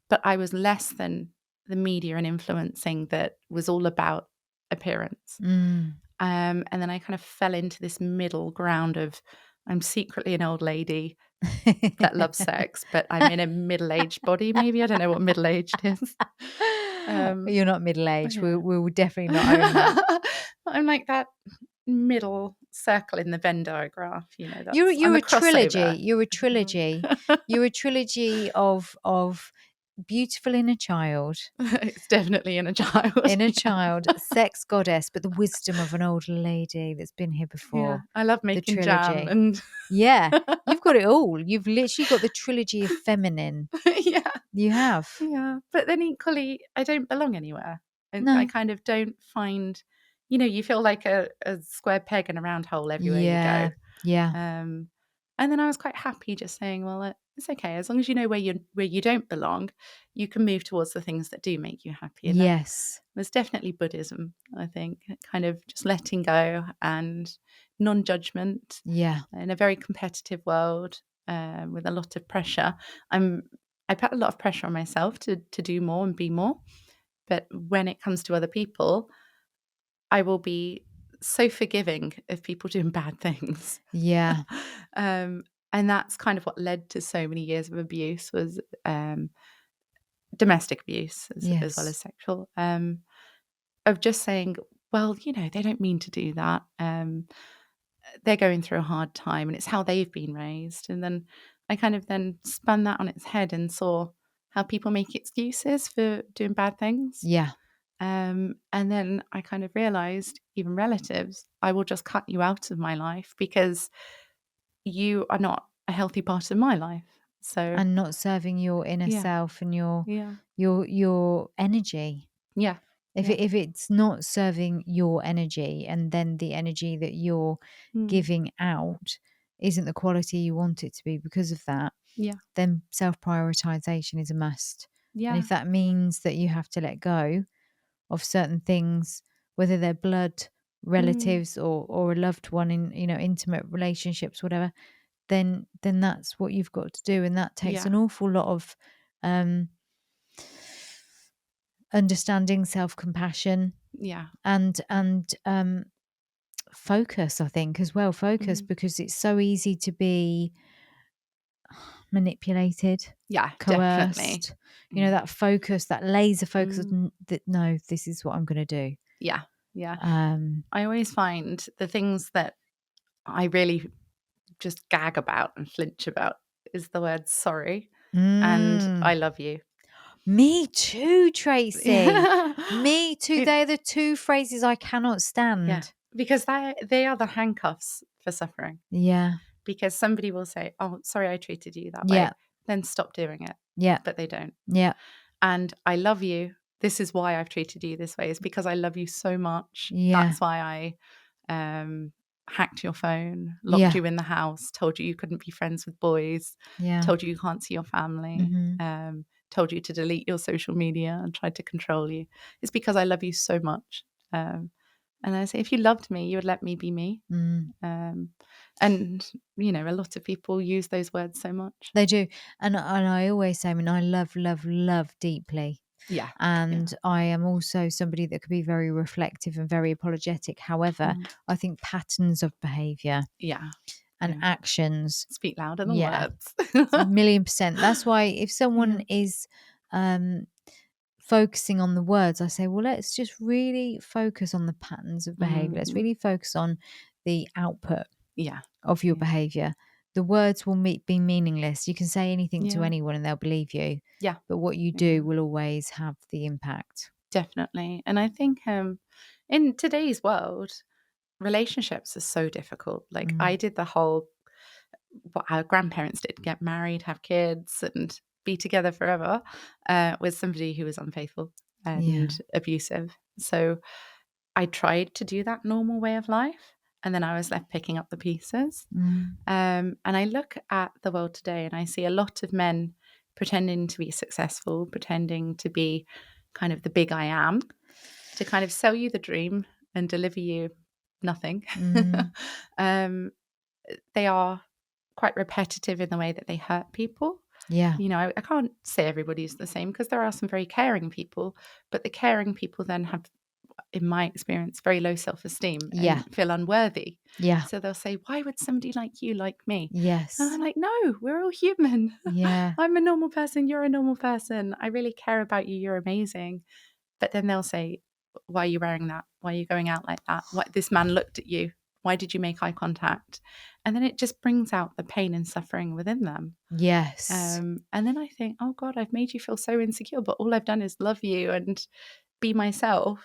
but I was less than the media and influencing that was all about appearance. Mm. And then I kind of fell into this middle ground of I'm secretly an old lady that loves sex, but I'm in a middle-aged body, maybe. I don't know what middle-aged is. You're not middle-aged. Yeah. We will definitely not own that. I'm like that middle circle in the Venn diagram, You're I'm you're a a trilogy. crossover. You're a trilogy. You're a trilogy of beautiful inner child, It's definitely in a child. sex goddess, but the wisdom of an old lady that's been here Yeah. before. I love The making jam trilogy. and Yeah, you've got it all. You've literally got the trilogy of feminine. yeah. You have. Yeah, but then equally, I don't belong anywhere. And I No. kind of don't find, you feel like a square peg in a round hole everywhere you Yeah. go. Yeah. And then I was quite happy just saying, well, it's okay. As long as you know where you don't belong, you can move towards the things that do make you happy. And that Yes. was definitely Buddhism, I think, kind of just letting go and non-judgment Yeah. in a very competitive world with a lot of pressure. I put a lot of pressure on myself to do more and be more. But when it comes to other people, I will be so forgiving of people doing bad things. Yeah. um, and that's kind of what led to so many years of abuse was domestic abuse as well as Yes. sexual. Of just saying, well, they don't mean to do that. They're going through a hard time and it's how they've been raised. And then I kind of then spun that on its head and saw how people make excuses for doing bad things. Yeah. And then I kind of realized, even relatives, I will just cut you out of my life because you are not a healthy part of my life. So And not serving your inner yeah, self and your yeah, your energy. yeah, If yeah, if it's not serving your energy, and then the energy that you're mm, giving out isn't the quality you want it to be because of that, yeah, then self-prioritization is a must. And yeah, if that means that you have to let go of certain things, whether they're blood mm, relatives or a loved one in, intimate relationships, whatever, then that's what you've got to do. And that takes yeah, an awful lot of um understanding, self-compassion, yeah, and focus, I think, as well. Focus, mm, because it's so easy to be manipulated, yeah, definitely. coerced. Yeah. That focus, that laser focus, Mm, that no, this is what I'm going to do. yeah, yeah. Um, I always find the things that I really just gag about and flinch about is the word sorry and mm, I love you. Me too, Tracy. Yeah. Me too. It, They're the two phrases I cannot yeah, stand. because they are the handcuffs for suffering. Yeah, Because somebody will say, "Oh, sorry, I treated you that yeah, way," then stop doing it, yeah, but they don't. yeah, And I love you. This is why I've treated you this way. Is because I love you so much. yeah, That's why hacked your phone, locked yeah, you in the house, told you you couldn't be friends with boys, yeah. told you you can't see your family, Hmm. told you to delete your social media and tried to control you. It's because I love you so much. Um, And I say, if you loved me, you would let me be me. Mm. Um, and, a lot of people use those words so much. They do. And I always say, I mean, I love, love, love deeply. Yeah. Yeah. And I am also somebody that could be very reflective and very apologetic. However, Mm. I think patterns of behavior Yeah. and Yeah. actions, Speak louder than yeah, words. 1,000,000%. That's why if Yeah. someone is focusing on the words, I say, well, let's just really focus on the patterns of behavior. Let's Mhm. really focus on the output Yeah. of your Yeah. behavior. The words will be meaningless. You can say anything to Yeah. anyone and they'll believe you, Yeah. but what you Yeah. do will always have the impact. Definitely. And I think in today's world, relationships are so difficult. Like I Mm. did the whole what our grandparents did, get married, have kids, and be together forever, with somebody who was unfaithful Yeah. and abusive. So I tried to do that normal way of life, and then I was left picking up the pieces. Mm. And I look at the world today and I see a lot of men pretending to be successful, pretending to be kind of the big I am, to kind of sell you the dream and deliver you nothing. Mm. um, they are quite repetitive in the way that they hurt people. Yeah. I can't say everybody's the same because there are some very caring people, but the caring people then have, in my experience, very low self-esteem Yeah. and feel unworthy. Yeah. So they'll say, why would somebody like you like me? And Yes. I'm like, no, we're all human. Yeah. I'm a normal person. You're a normal person. I really care about you. You're amazing. But then they'll say, why are you wearing that? Why are you going out like that? Why, this man looked at you. Why did you make eye contact? And then it just brings out the pain and suffering within them. Yes. And then I think, oh God, I've made you feel so insecure, but all I've done is love you and be myself.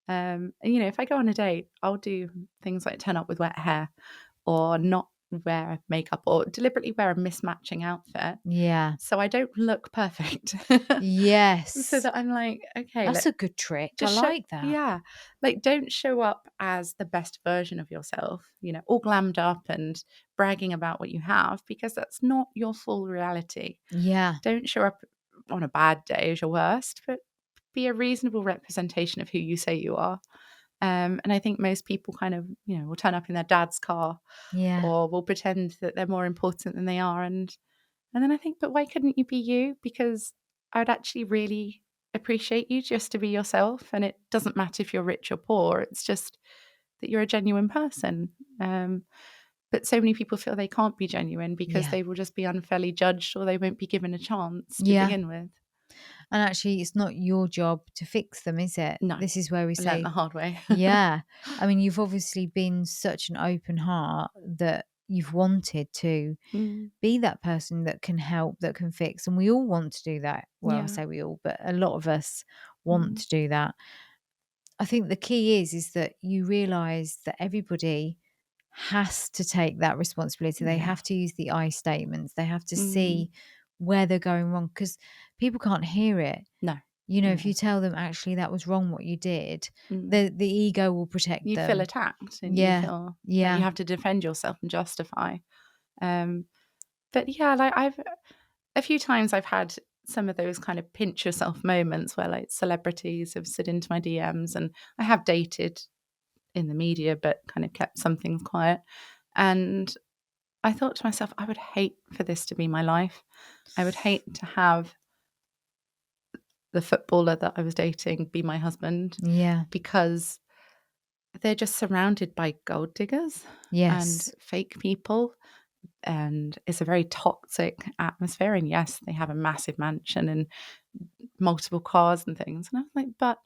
And if I go on a date, I'll do things like turn up with wet hair or not wear makeup or deliberately wear a mismatching outfit Yeah. so I don't look perfect. So Yes. that I'm like, okay, That's a good trick. I just show, like that. yeah, like don't show up as the best version of yourself, all glammed up and bragging about what you have because that's not your full reality. Yeah. Don't show up on a bad day as your worst, but be a reasonable representation of who you say you are. And I think most people kind of, will turn up in their dad's car Yeah. or will pretend that they're more important than they are. And then I think, but why couldn't you be you? Because I would actually really appreciate you just to be yourself. And it doesn't matter if you're rich or poor. It's just that you're a genuine person. But so many people feel they can't be genuine because Yeah. they will just be unfairly judged or they won't be given a chance to Yeah. begin with. And actually, it's not your job to fix them, is it? No, This is where we I learned say, the hard way. yeah. I mean, you've obviously been such an open heart that you've wanted to Mm, be that person that can help, that can fix. And we all want to do that. Well, I yeah. say we all, but a lot of us want Mm, to do that. I think the key is that you realize that everybody has to take that responsibility. They yeah. have to use the I statements. They have to Mm, see where they're going wrong because people can't hear it. no. If No. you tell them actually that was wrong what you did, Mm. the ego will protect You feel them. attacked and you Yeah. feel like you Yeah. have to defend yourself and justify. Um, but yeah, like I've a few times I've had some of those kind of pinch yourself moments where like celebrities have slid into my DMs and I have dated in the media but kind of kept some things quiet. And I thought to myself, I would hate for this to be my life. I would hate to have the footballer that I was dating be my husband Yeah. because they're just surrounded by gold diggers and Yes. fake people. And it's a very toxic atmosphere. And yes, they have a massive mansion and multiple cars and things. And I was like, but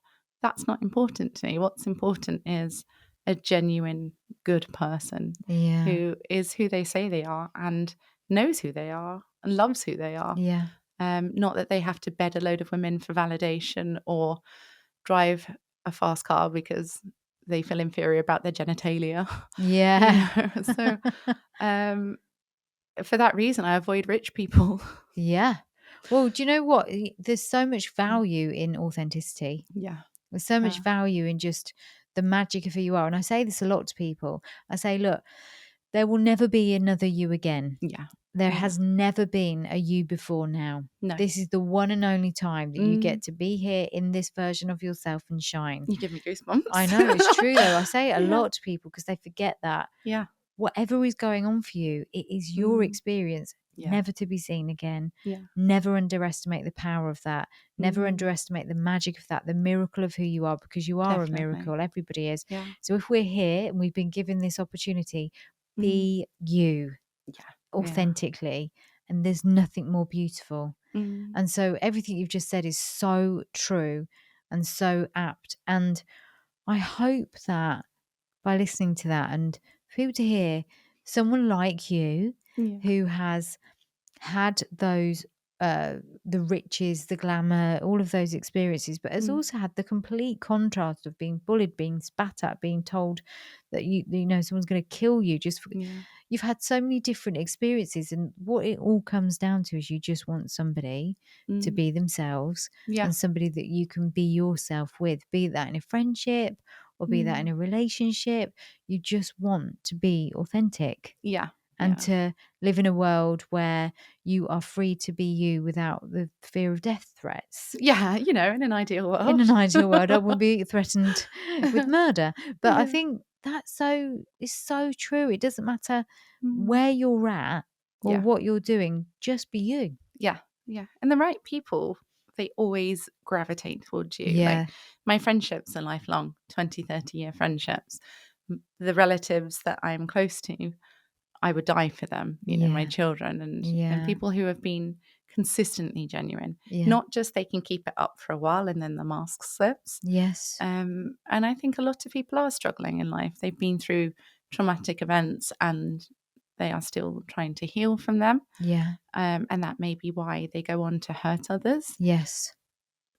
that's not important to me. What's important is a genuine good person Yeah. who is who they say they are and knows who they are and loves who they are. Yeah. Not that they have to bed a load of women for validation or drive a fast car because they feel inferior about their genitalia. Yeah. So um, for that reason, I avoid rich people. Yeah. Well, do you know what? There's so much value in authenticity. Yeah. There's so much Yeah. value in just the magic of who you are. And I say this a lot to people. I say, look, there will never be another you again. Yeah. There Yeah. has never been a you before now. No. This is the one and only time that you Mm. get to be here in this version of yourself and shine. You give me goosebumps. I know, it's true though. I say it a Yeah. lot to people because they forget that Yeah. whatever is going on for you, it is your Mm. experience, Yeah. never to be seen again. Yeah. Never underestimate the power of that. Never Mm. underestimate the magic of that, the miracle of who you are, because you are a Definitely. miracle. Everybody is. Yeah. So if we're here and we've been given this opportunity, Mm. be you Yeah. authentically. And there's nothing more beautiful. Mm. And so everything you've just said is so true and so apt. And I hope that by listening to that and for people to hear someone like you Yeah. who has had those the riches, the glamour, all of those experiences, but has Mm. also had the complete contrast of being bullied, being spat at, being told that you know someone's going to kill you just for, Yeah. you've had so many different experiences, and what it all comes down to is you just want somebody to Mm. be themselves Yeah. and somebody that you can be yourself with, be that in a friendship or be that in Mm. a relationship. You just want to be authentic Yeah. and Yeah. to live in a world where you are free to be you without the fear of death threats. Yeah. You know, in an ideal world. In an ideal world, I wouldn't be threatened with murder. But I Yeah. think that's it's so true. It doesn't matter Mm. where you're at or Yeah. what you're doing, just be you. Yeah. Yeah. And the right people, they always gravitate towards you. Like Yeah. my friendships are lifelong, 20, 30-year friendships. The relatives that I'm close to, I would die for them, you know, my Yeah. children and Yeah. people who have been consistently genuine. Yeah. Not just they can keep it up for a while and then the mask slips. Yes. And I think a lot of people are struggling in life. They've been through traumatic events and they are still trying to heal from them. Yeah. And that may be why they go on to hurt others. Yes.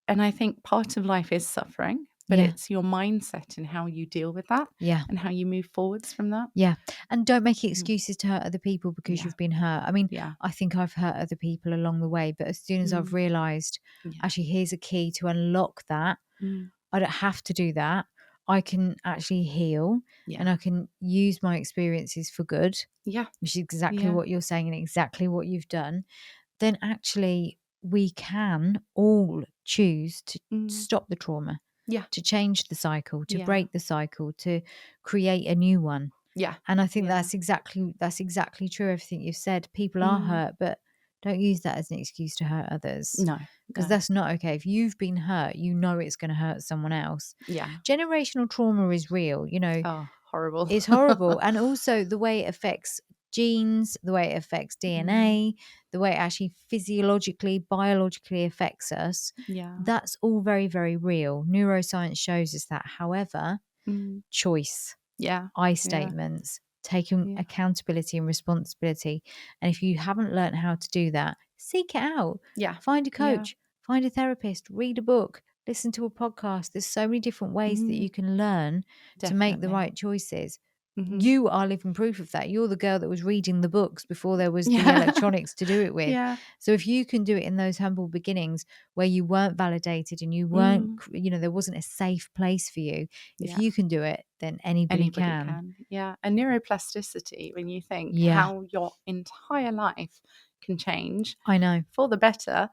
And I think part of life is suffering, but Yeah. it's your mindset and how you deal with that Yeah. and how you move forwards from that. Yeah. And don't make Mhm. excuses to hurt other people because Yeah. you've been hurt. I mean, Yeah. I think I've hurt other people along the way, but as soon as I've Mm. realized, Yeah. actually, here's a key to unlock that, Mm. I don't have to do that. I can actually heal Yeah. and I can use my experiences for good, Yeah. which is exactly Yeah. what you're saying and exactly what you've done. Then actually, we can all choose to Mm. stop the trauma, Yeah. to change the cycle, to Yeah. break the cycle, to create a new one. Yeah. And I think Yeah. that's exactly true. Everything you've said. People are Mm. hurt, but don't use that as an excuse to hurt others, No. because No. that's not okay. If you've been hurt, you know it's going to hurt someone else. Yeah. Generational trauma is real. You know, Oh, horrible. it's horrible, and also the way it affects genes, the way it affects DNA, the way it actually physiologically, biologically affects us. Yeah. That's all very, very real. Neuroscience shows us that. However, Mm. choice, Yeah. I Yeah. statements, taking Yeah. accountability and responsibility. And if you haven't learned how to do that, seek it out. Yeah. Find a Yeah. coach, find a therapist, read a book, listen to a podcast. There's so many different ways that you Mm. can learn to make the Definitely. right choices. Mhm. You are living proof of that. You're the girl that was reading the books before there was the Yeah. electronics to do it with. Yeah. So if you can do it in those humble beginnings where you weren't validated and you weren't, Mm. you know, there wasn't a safe place for you, if Yeah. you can do it, then anybody Anybody can. can. Yeah. And neuroplasticity, when you think Yeah, how your entire life can change I know. for the better,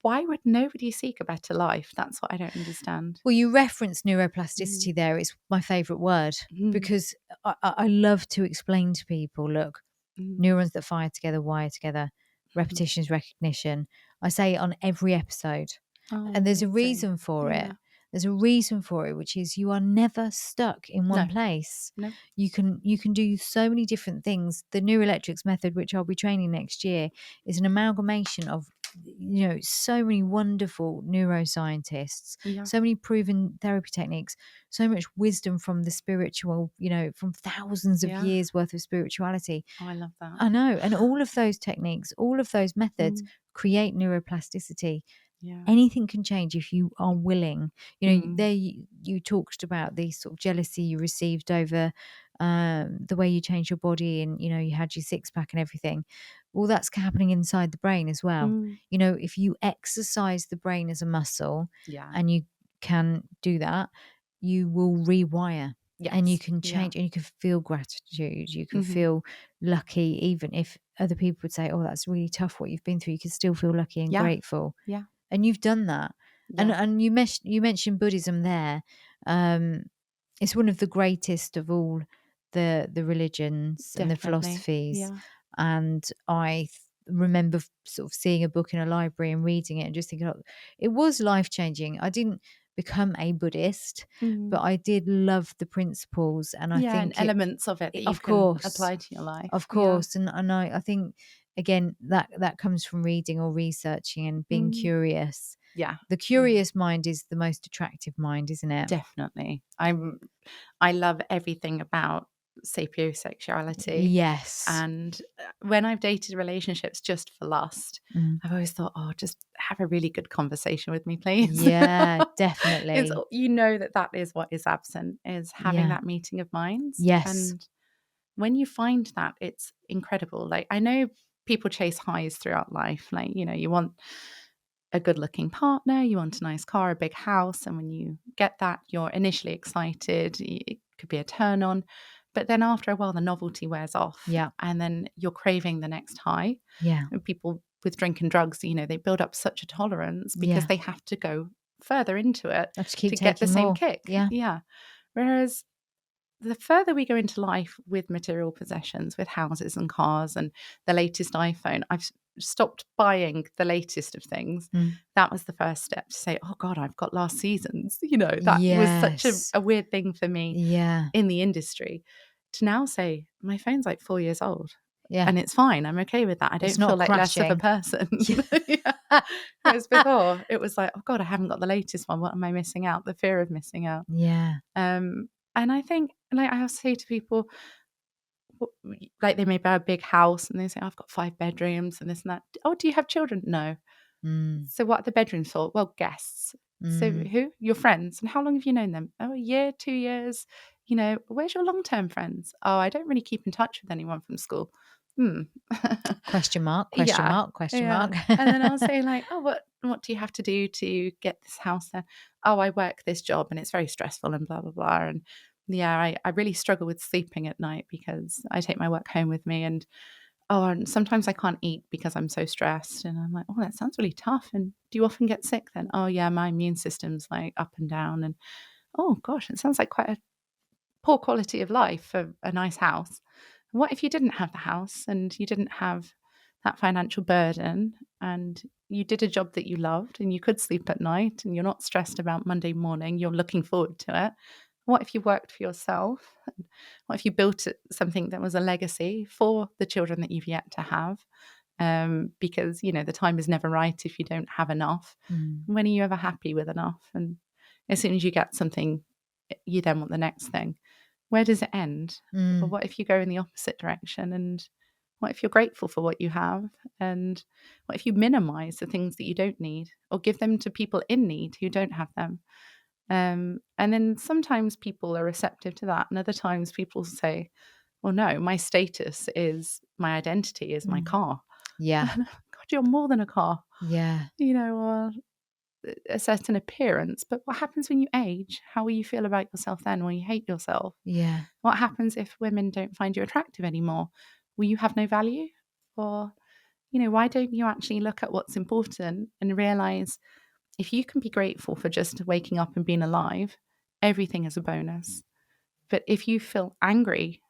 why would nobody seek a better life? That's what I don't understand. Well, you referenced Mm. neuroplasticity there. It's my favourite word Mm. because I love to explain to people, look, Mm. neurons that fire together wire together. Mhm. Repetition is recognition. I say it on every episode. Oh, And there's a amazing. reason for Yeah. it. There's a reason for it, which is you are never stuck in one No. place. No. You can do so many different things. The neuroelectrics method, which I'll be training next year, is an amalgamation of, you know, so many wonderful neuroscientists, Yeah. so many proven therapy techniques, so much wisdom from the spiritual, you know, from thousands of Yeah. years worth of spirituality. Oh, I love that. I know. And all of those techniques, all of those methods Mm. create neuroplasticity. Yeah. Anything can change if you are willing. You know, Mm. there you talked about the sort of jealousy you received over the way you changed your body, and you know you had your six pack and everything. Well, that's happening inside the brain as well. Mm. You know, if you exercise the brain as a muscle, Yeah. and you can do that, you will rewire. and you Yes. can Yeah. change, and you can feel gratitude, you can Hmm. feel lucky, even if other people would say, oh, that's really tough what you've been through, you can still feel lucky and Yeah. grateful. Yeah. And you've done that. Yeah. And you mentioned Buddhism there. It's one of the greatest of all the religions and the Definitely. philosophies. Yeah. And remember sort of seeing a book in a library and reading it and just thinking, oh, it was life changing. I didn't become a Buddhist, but Mm. I did love the principles, and I Yeah. And think elements of it that you of can course, apply to your life. of Yeah. course, and I think again that comes from reading or researching and being Mm. curious. Yeah. The Yeah. curious mind is the most attractive mind, isn't it? Definitely. I love everything about sapiosexuality. Yes. And when I've dated relationships just for lust, Mm. I've always thought, oh, just have a really good conversation with me, please. Yeah, It's, definitely. that is what is absent, is having Yeah. that meeting of minds. Yes. And when you find that, it's incredible. Like, I know people chase highs throughout life. Like, you want a good looking partner, you want a nice car, a big house. And when you get that, you're initially excited. It could be a turn on. But then after a while, the novelty wears off. Yeah. And then you're craving the next high. Yeah. And people with drink and drugs, they build up such a tolerance because Yeah. they have to go further into it I just keep to get the taking same more. kick. Yeah. Yeah. Whereas the further we go into life with material possessions, with houses and cars and the latest iPhone, I've stopped buying the latest of things. Mm. That was the first step to say, oh God, I've got last season's. That was such Yes. a weird thing for me Yeah. in the industry to now say, my phone's like 4 years old. Yeah. And it's fine. I'm okay with that. I It's don't feel not like less of a crashing. person. Yeah. Yeah. Whereas before, it was like, oh God, I haven't got the latest one. What am I missing out? The fear of missing out. Yeah. And I think, like I say to people, like they may buy a big house and they say, I've got 5 bedrooms and this and that. Oh, do you have children? No. Mm. So what are the bedrooms for? Well, guests. So Mm. who? Your friends. And how long have you known them? Oh, a year, 2 years. Where's your long-term friends? Oh, I don't really keep in touch with anyone from school. Hmm. Question mark, question Yeah. mark, question Yeah. mark. And then I'll say like, oh, what do you have to do to get this house then? Oh, I work this job and it's very stressful and blah, blah, blah. And yeah, I really struggle with sleeping at night because I take my work home with me and and sometimes I can't eat because I'm so stressed. And I'm like, oh, that sounds really tough. And do you often get sick then? Oh yeah, my immune system's like up and down. And oh gosh, it sounds like quite a poor quality of life for a nice house. What if you didn't have the house and you didn't have that financial burden and you did a job that you loved and you could sleep at night and you're not stressed about Monday morning, you're looking forward to it? What if you worked for yourself? What if you built something that was a legacy for the children that you've yet to have? Because, the time is never right if you don't have enough. Mm. When are you ever happy with enough? And as soon as you get something, you then want the next thing. Where does it end? Or Mm. what if you go in the opposite direction? And what if you're grateful for what you have? And what if you minimize the things that you don't need or give them to people in need who don't have them? And then sometimes people are receptive to that. And other times people say, well, no, my status is my identity is my Mm. car. Yeah. God, you're more than a car, Yeah. or a certain appearance. But what happens when you age? How will you feel about yourself then when you hate yourself? Yeah. What happens if women don't find you attractive anymore? Will you have no value? Or, why don't you actually look at what's important and realize if you can be grateful for just waking up and being alive, everything is a bonus. But if you feel angry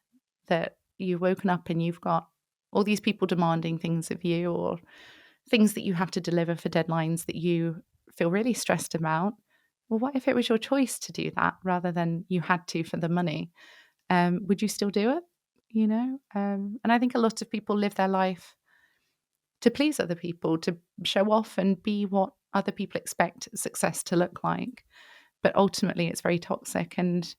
that you've woken up and you've got all these people demanding things of you or things that you have to deliver for deadlines that you feel really stressed about, well, what if it was your choice to do that rather than you had to for the money? Would you still do it? And I think a lot of people live their life to please other people, to show off and be what other people expect success to look like. But ultimately, it's very toxic and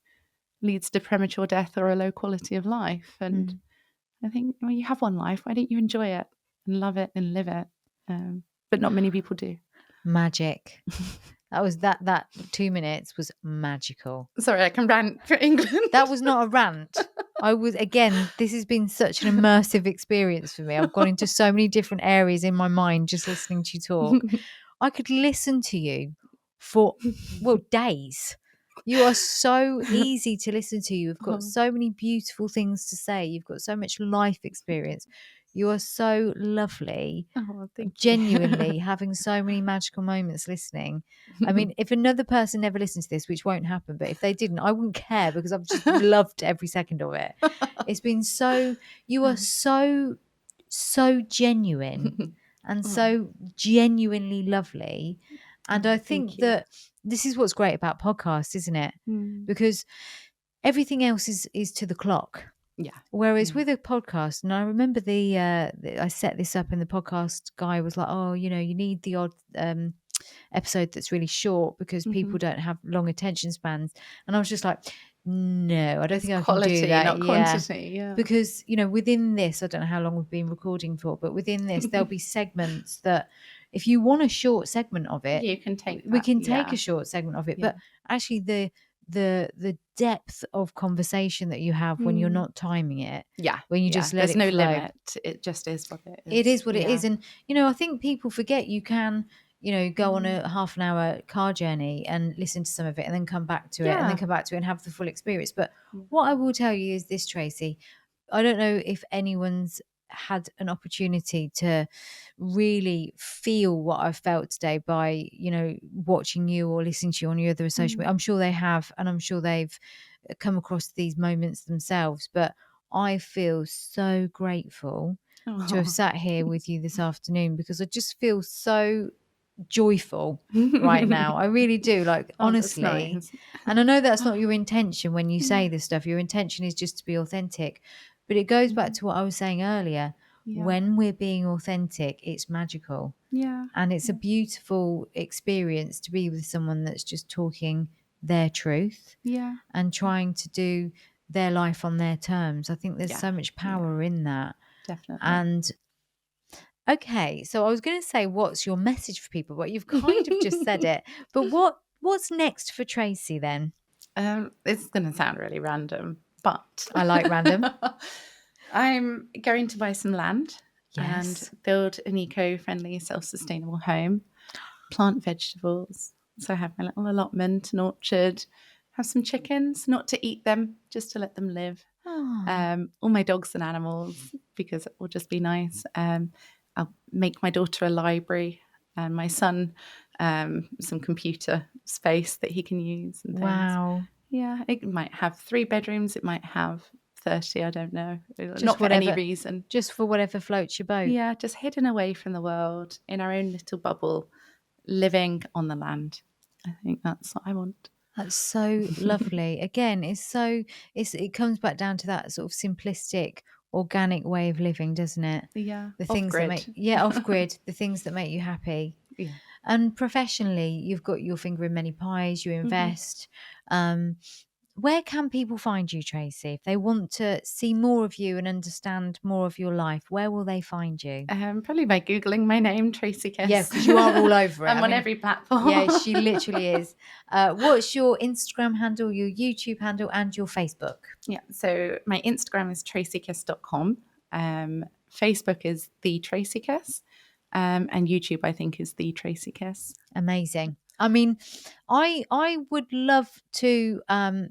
leads to premature death or a low quality of life. And Mm. I think, well, you have one life. Why don't you enjoy it and love it and live it? But not many people do. Magic. That 2 minutes was magical. Sorry, I can rant for England. That was not a rant. This has been such an immersive experience for me. I've gone into so many different areas in my mind just listening to you talk. I could listen to you for, well, days. You are so easy to listen to. You've got Oh, so many beautiful things to say. You've got so much life experience. You are so lovely. oh, thank you. Genuinely having so many magical moments listening. I mean, if another person never listened to this, which won't happen, but if they didn't, I wouldn't care because I've just loved every second of it. It's been so, you are so, so genuine and Oh, so genuinely lovely. And oh, I thank think you. that this is what's great about podcasts, isn't it? Mm. Because everything else is to the clock. Yeah, Whereas yeah. with a podcast, and I remember I set this up, and the podcast guy was like, "Oh, you need the odd episode that's really short because people Mhm. don't have long attention spans." And I was just like, "No, I don't It's think I can do quality, that." not Yeah, quantity. Yeah. because within this, I don't know how long we've been recording for, but within this, there'll be segments that, if you want a short segment of it, You can take we that. can take Yeah, a short segment of it. yeah. But actually, the depth of conversation that you have when you're Mm. not timing it, Yeah, when you yeah. just let There's it no flow, limit. It just is what it it is. is what it Yeah. is. And I think people forget you can go on Mm. a half an hour car journey and listen to some of it and then come back to it and then Yeah. come back to it and have the full experience. But Yeah. what I will tell you is this, Tracy, I don't know if anyone's had an opportunity to really feel what I've felt today by, watching you or listening to you on your other social media. Mm. I'm sure they have, and I'm sure they've come across these moments themselves. But I feel so grateful to have Oh. sat here with you this afternoon because I just feel so joyful right now. I really do, like, Oh, that's honestly. nice. And I know that's not your intention when you Yeah. say this stuff. Your intention is just to be authentic. But it goes back Mhm. to what I was saying earlier. Yeah. When we're being authentic, it's magical. Yeah. And it's a Yeah. beautiful experience to be with someone that's just talking their truth Yeah. and trying to do their life on their terms. I think there's Yeah. so much Yeah. power in that. Definitely. And okay, so I was going to say, what's your message for people? But you've kind of just said it. But what's next for Tracy then? It's going to sound really random, but I like random. I'm going to buy some land and Yes. build an eco-friendly, self-sustainable home, plant vegetables. So I have my little allotment, an orchard, have some chickens, not to eat them, just to let them live. Oh, All my dogs and animals, because it will just be nice. I'll make my daughter a library and my son some computer space that he can use and things. wow. Yeah, it might have 3 bedrooms, it might have 30, I don't know. Just Not for any whatever, reason. just for whatever floats your boat. Yeah, just hidden away from the world in our own little bubble, living on the land. I think that's what I want. That's so lovely. Again, it comes back down to that sort of simplistic, organic way of living, doesn't it? Yeah, The off things that grid. make, yeah, off grid, the things that make you happy. Yeah. And professionally, you've got your finger in many pies, you Mhm. invest. Um, where can people find you, Tracy? If they want to see more of you and understand more of your life, where will they find you? Probably by Googling my name, Tracy Yeah, Kiss. because you are all over it. I'm I on mean, every platform. yeah, she literally is. What's your Instagram handle, your YouTube handle, and your Facebook? Yeah, so my Instagram is tracykiss.com. Facebook is the Tracy Kiss. And YouTube, I think, is the Tracy Kiss. Amazing. I mean, I would love to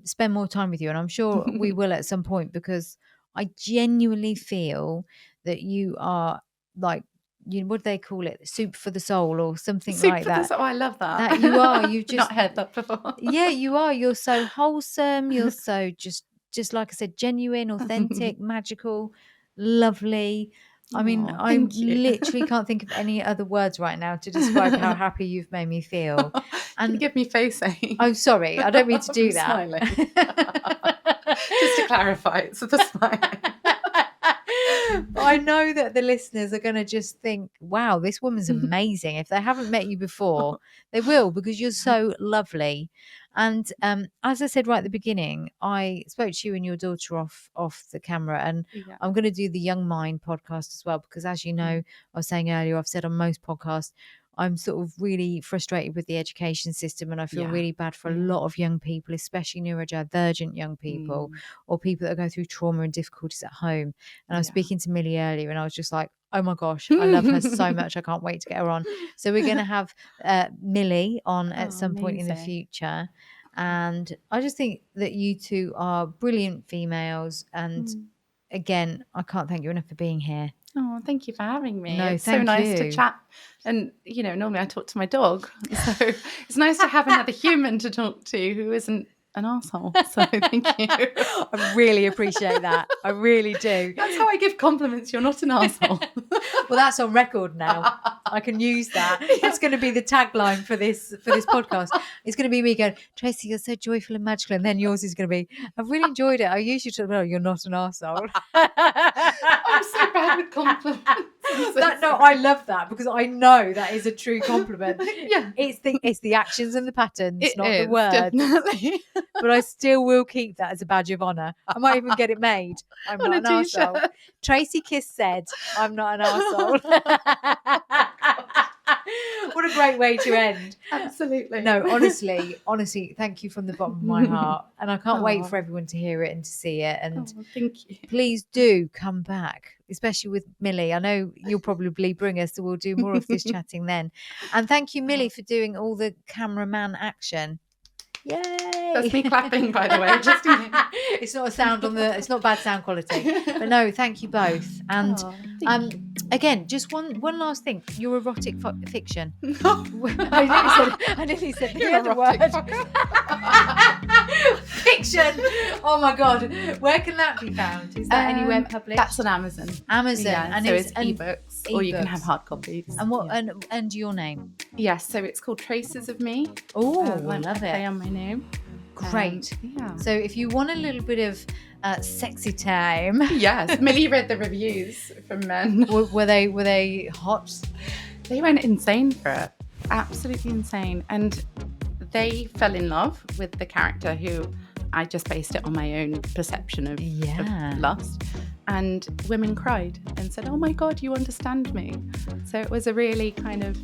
spend more time with you, and I'm sure we will at some point because I genuinely feel that you are like, what do they call it, soup for the soul or something Soup like for the that. soul. Oh, I love that. That you are. You Not just, heard that before. yeah, you are. You're so wholesome. You're so just like I said, genuine, authentic, magical, lovely. I mean, Oh, I thank you. literally can't think of any other words right now to describe how happy you've made me feel. Can you And give me face aid? I'm sorry, I don't mean to I'm do that. smiling. Just to clarify, it's the smiling. But I know that the listeners are going to just think, wow, this woman's amazing. If they haven't met you before, they will because you're so lovely. And as I said right at the beginning, I spoke to you and your daughter off the camera, and Yeah. I'm going to do the Young Mind podcast as well because, as you know, I was saying earlier, I've said on most podcasts, I'm sort of really frustrated with the education system, and I feel Yeah. really bad for a Yeah. lot of young people, especially neurodivergent young people or people that go through trauma and difficulties at home. And I was Yeah. speaking to Millie earlier, and I was just like, oh my gosh, I love her so much. I can't wait to get her on. So we're going to have Millie on at Oh, some point in the amazing. future. And I just think that you two are brilliant females. And again, I can't thank you enough for being here. Oh, thank you for having me. No, It's so thank nice to you. chat. And, normally I talk to my dog. So it's nice to have another human to talk to who isn't an arsehole. So thank you. I really appreciate that. I really do. That's how I give compliments. You're not an arsehole. Well, that's on record now. I can use that. That's going to be the tagline for this podcast. It's going to be me going, Tracy, you're so joyful and magical. And then yours is going to be, I've really enjoyed it. I usually talk about, you're not an arsehole. I'm so bad with compliments. I love that because I know that is a true compliment. Yeah. It's the actions and the patterns, It not is, the words. definitely. But I still will keep that as a badge of honour. I might even get it made. I'm On not a an arsehole. t-shirt. Tracy Kiss said, I'm not an arsehole. What a great way to end. Absolutely. No, honestly, thank you from the bottom of my heart. And I can't wait for everyone to hear it and to see it. And thank you. please do come back, especially with Millie. I know you'll probably bring us, so we'll do more of this chatting then. And thank you, Millie, for doing all the cameraman action. Yay! That's me clapping, by the way. Just it's not a sound it's not bad sound quality. But no, thank you both. And again, just one last thing. Your erotic fiction. I nearly said the other word. Fiction. Oh my god. Where can that be found? Is that anywhere published? That's on Amazon. Yeah, and so it's ebooks, or you can have hard copies. And what and your name? Yes, so it's called Traces of Me. Oh, I love it. Play on my name. Great. Yeah. So if you want a little bit of sexy time. Yes. Millie read the reviews from men. Were they hot? They went insane for it. Absolutely insane. And they fell in love with the character who I just based it on my own perception of lust. And women cried and said, oh my God, you understand me. So it was a really kind of,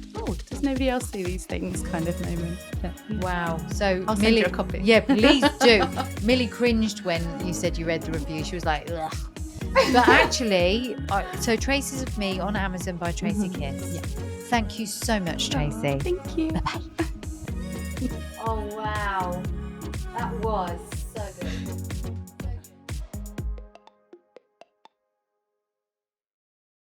does nobody else see these things kind of moment. Wow. So I'll send you a copy. Yeah, please do. Millie cringed when you said you read the review. She was like, ugh. But actually, so Traces of Me on Amazon by Tracy Kiss. Yeah. Thank you so much, Tracy. Thank you. Bye-bye. Oh, wow. That was